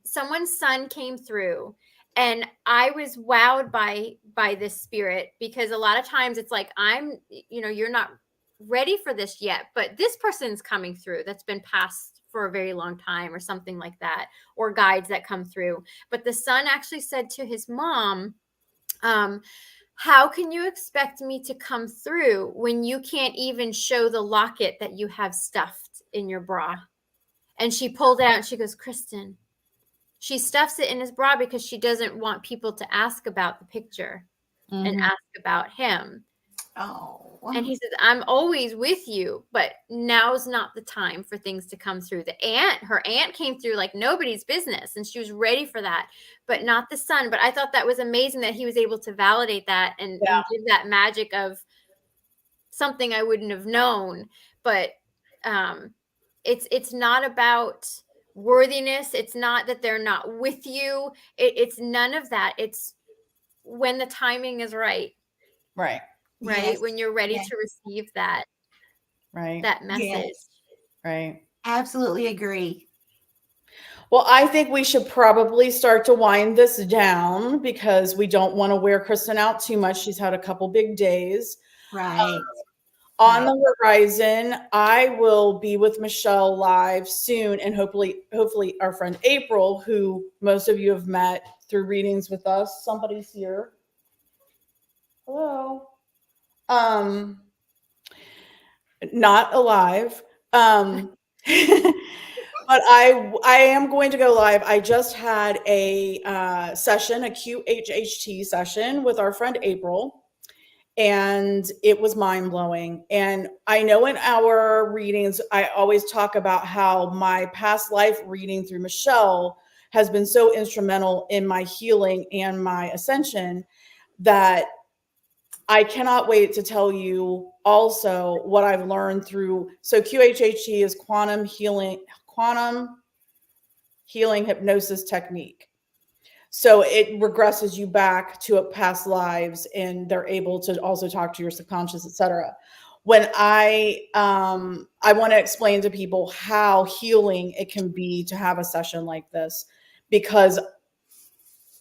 someone's son came through, and I was wowed by this spirit, because a lot of times it's like, you're not ready for this yet, but this person's coming through that's been passed for a very long time or something like that, or guides that come through. But the son actually said to his mom, how can you expect me to come through when you can't even show the locket that you have stuffed in your bra? And she pulled it out and she goes, Kristen, she stuffs it in his bra because she doesn't want people to ask about the picture and ask about him.
Oh.
And he says, I'm always with you, but now's not the time for things to come through. Her aunt came through like nobody's business, and she was ready for that, but not the son. But I thought that was amazing that he was able to validate that and give that magic of something I wouldn't have known. But it's not about worthiness. It's not that they're not with you. It's none of that. It's when the timing is right.
Right.
Right. Yes. When you're ready to receive that.
Right.
That message.
Yes.
Right.
Absolutely agree.
Well, I think we should probably start to wind this down, because we don't want to wear Kristen out too much. She's had a couple big days.
Right.
On the horizon, I will be with Michelle live soon, and hopefully our friend April, who most of you have met through readings with us. Somebody's here. Hello. Not alive. But I am going to go live. I just had a session, a QHHT session with our friend April, and it was mind-blowing. And I know in our readings, I always talk about how my past life reading through Michelle has been so instrumental in my healing and my ascension, that I cannot wait to tell you also what I've learned through. So QHHT is quantum healing hypnosis technique. So it regresses you back to past lives, and they're able to also talk to your subconscious, etc. When I want to explain to people how healing it can be to have a session like this, because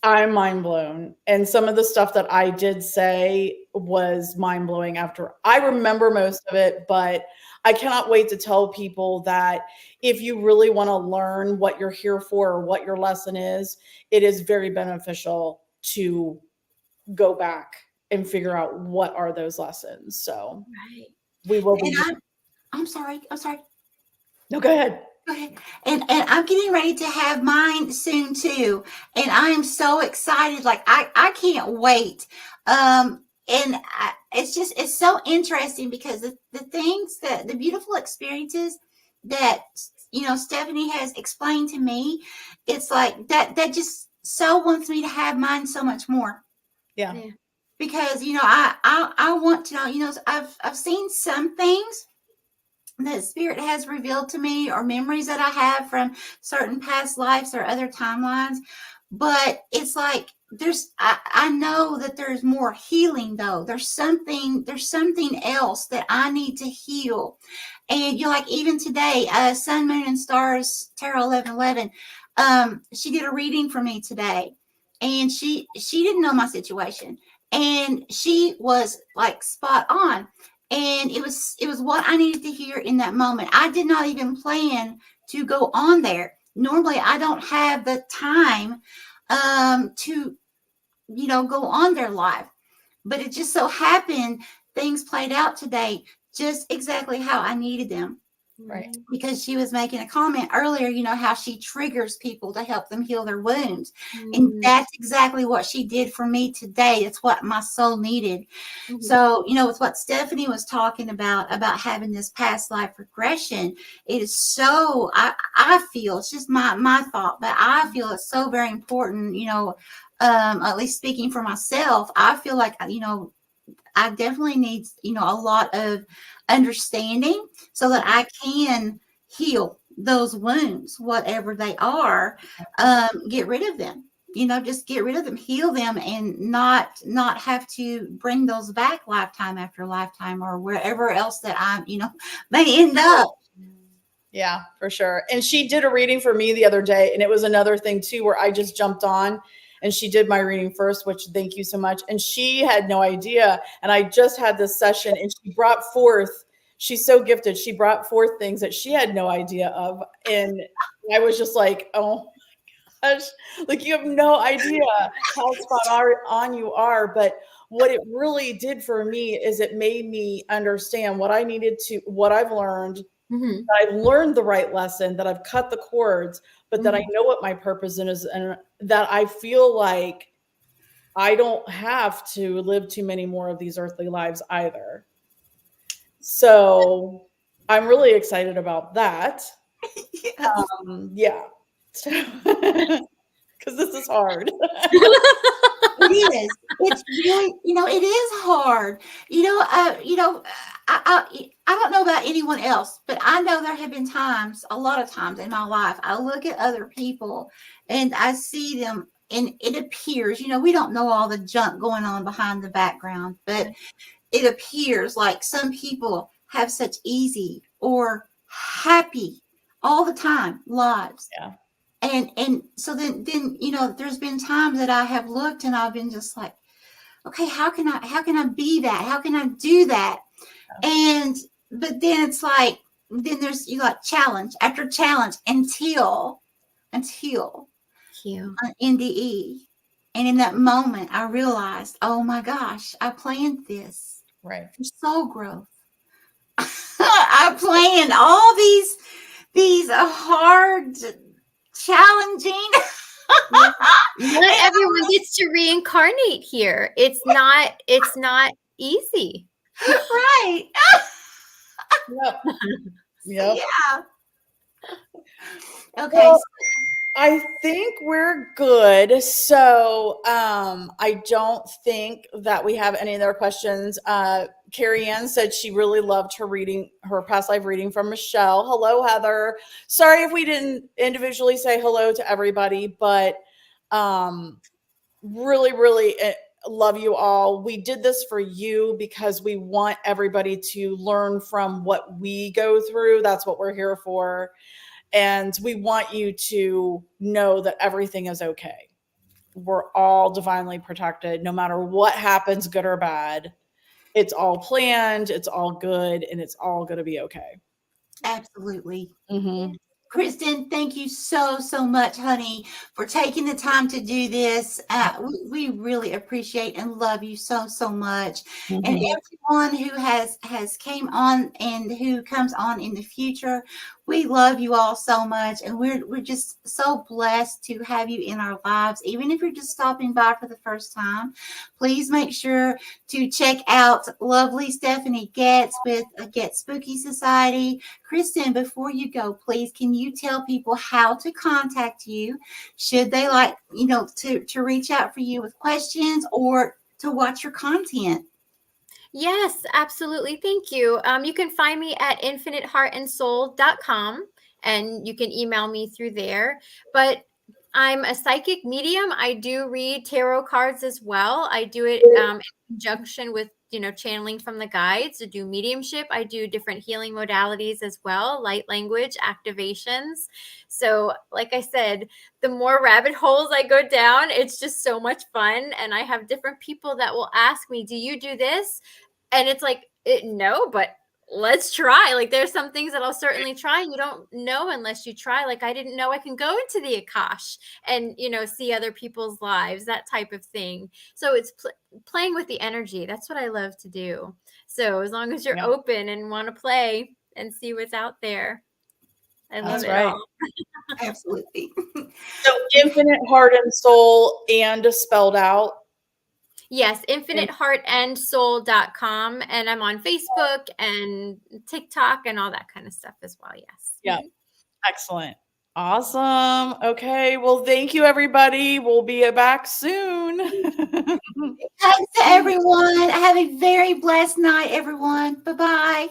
I'm mind blown. And some of the stuff that I did say was mind blowing after I remember most of it, but I cannot wait to tell people that if you really want to learn what you're here for or what your lesson is, it is very beneficial to go back and figure out what are those lessons. So we will be.
I'm sorry.
No, go ahead.
Okay. And I'm getting ready to have mine soon too. And I am so excited. Like I can't wait. It's so interesting because the things that the beautiful experiences that Stephanie has explained to me, it's like that just so wants me to have mine so much more.
Yeah.
Because I want to know, I've seen some things that spirit has revealed to me, or memories that I have from certain past lives or other timelines. But it's like I know that there's more healing though. There's something else that I need to heal. And like even today, Sun, Moon, and Stars Tarot 1111, she did a reading for me today, and she didn't know my situation, and she was like spot on. And it was what I needed to hear in that moment. I did not even plan to go on there. Normally, I don't have the time to go on there live. But it just so happened things played out today just exactly how I needed them.
Right.
Because she was making a comment earlier, how she triggers people to help them heal their wounds. And that's exactly what she did for me today. It's what my soul needed. So, with what Stephanie was talking about having this past life regression, it is so, I feel, it's just my thought, but I feel it's so very important, at least speaking for myself, I feel like, I definitely need, a lot of understanding so that I can heal those wounds, whatever they are, get rid of them, just get rid of them, heal them, and not have to bring those back lifetime after lifetime or wherever else that I, may end up.
Yeah, for sure. And she did a reading for me the other day, and it was another thing too, where I just jumped on. And she did my reading first, which thank you so much. And she had no idea. And I just had this session, and she brought forth, she's so gifted. She brought forth things that she had no idea of. And I was just like, oh my gosh, like you have no idea how spot on you are. But what it really did for me is it made me understand what I needed to, what I've learned. That I've learned the right lesson, that I've cut the cords, but that I know what my purpose is, and that I feel like I don't have to live too many more of these earthly lives either. So I'm really excited about that. Yeah. Because this is hard.
It is. It's really, it is hard. I don't know about anyone else, but I know there have been times, a lot of times in my life, I look at other people and I see them, and it appears, we don't know all the junk going on behind the background, but it appears like some people have such easy or happy all the time lives.
Yeah.
And so then there's been times that I have looked and I've been just like, okay, how can I be that? How can I do that? But then it's like, then there's challenge after challenge until NDE. And in that moment I realized, oh my gosh, I planned this.
Right.
For soul growth. I planned all these hard, challenging.
Not everyone gets to reincarnate here. It's not easy.
Right.
Yep. Yep.
Yeah. Okay.
Well, I think we're good. So I don't think that we have any other questions. Carrie Ann said she really loved her past life reading from Michelle. Hello, Heather. Sorry if we didn't individually say hello to everybody, but really, really love you all. We did this for you because we want everybody to learn from what we go through. That's what we're here for. And we want you to know that everything is okay. We're all divinely protected, no matter what happens, good or bad. It's all planned, it's all good, and it's all going to be okay.
Absolutely.
Mm-hmm.
Kristen, thank you so much, honey, for taking the time to do this. We really appreciate and love you so much. Mm-hmm. And everyone who has came on and who comes on in the future, We love you all so much, and we're just so blessed to have you in our lives. Even if you're just stopping by for the first time, please make sure to check out lovely Stephanie Getz with Get Spooky Society. Kristen, before you go, please, can you tell people how to contact you? Should they like, to reach out for you with questions or to watch your content?
Yes, absolutely. Thank you. You can find me at infiniteheartandsoul.com, and you can email me through there. But I'm a psychic medium. I do read tarot cards as well. I do it in conjunction with, channeling from the guides. To do mediumship, I do different healing modalities as well, light language, activations. So, like I said, the more rabbit holes I go down, it's just so much fun. And I have different people that will ask me, do you do this? And it's like, no, but let's try. Like, there's some things that I'll certainly try. You don't know unless you try. Like, I didn't know I can go into the Akash and, see other people's lives, that type of thing. So it's playing with the energy. That's what I love to do. So as long as you're open and want to play and see what's out there, I love it all.
Absolutely.
So Infinite Heart and Soul and spelled out.
Yes, infiniteheartandsoul.com. And I'm on Facebook and TikTok and all that kind of stuff as well. Yes.
Yeah. Excellent. Awesome. Okay. Well, thank you, everybody. We'll be back soon.
Thanks to everyone. Have a very blessed night, everyone. Bye-bye.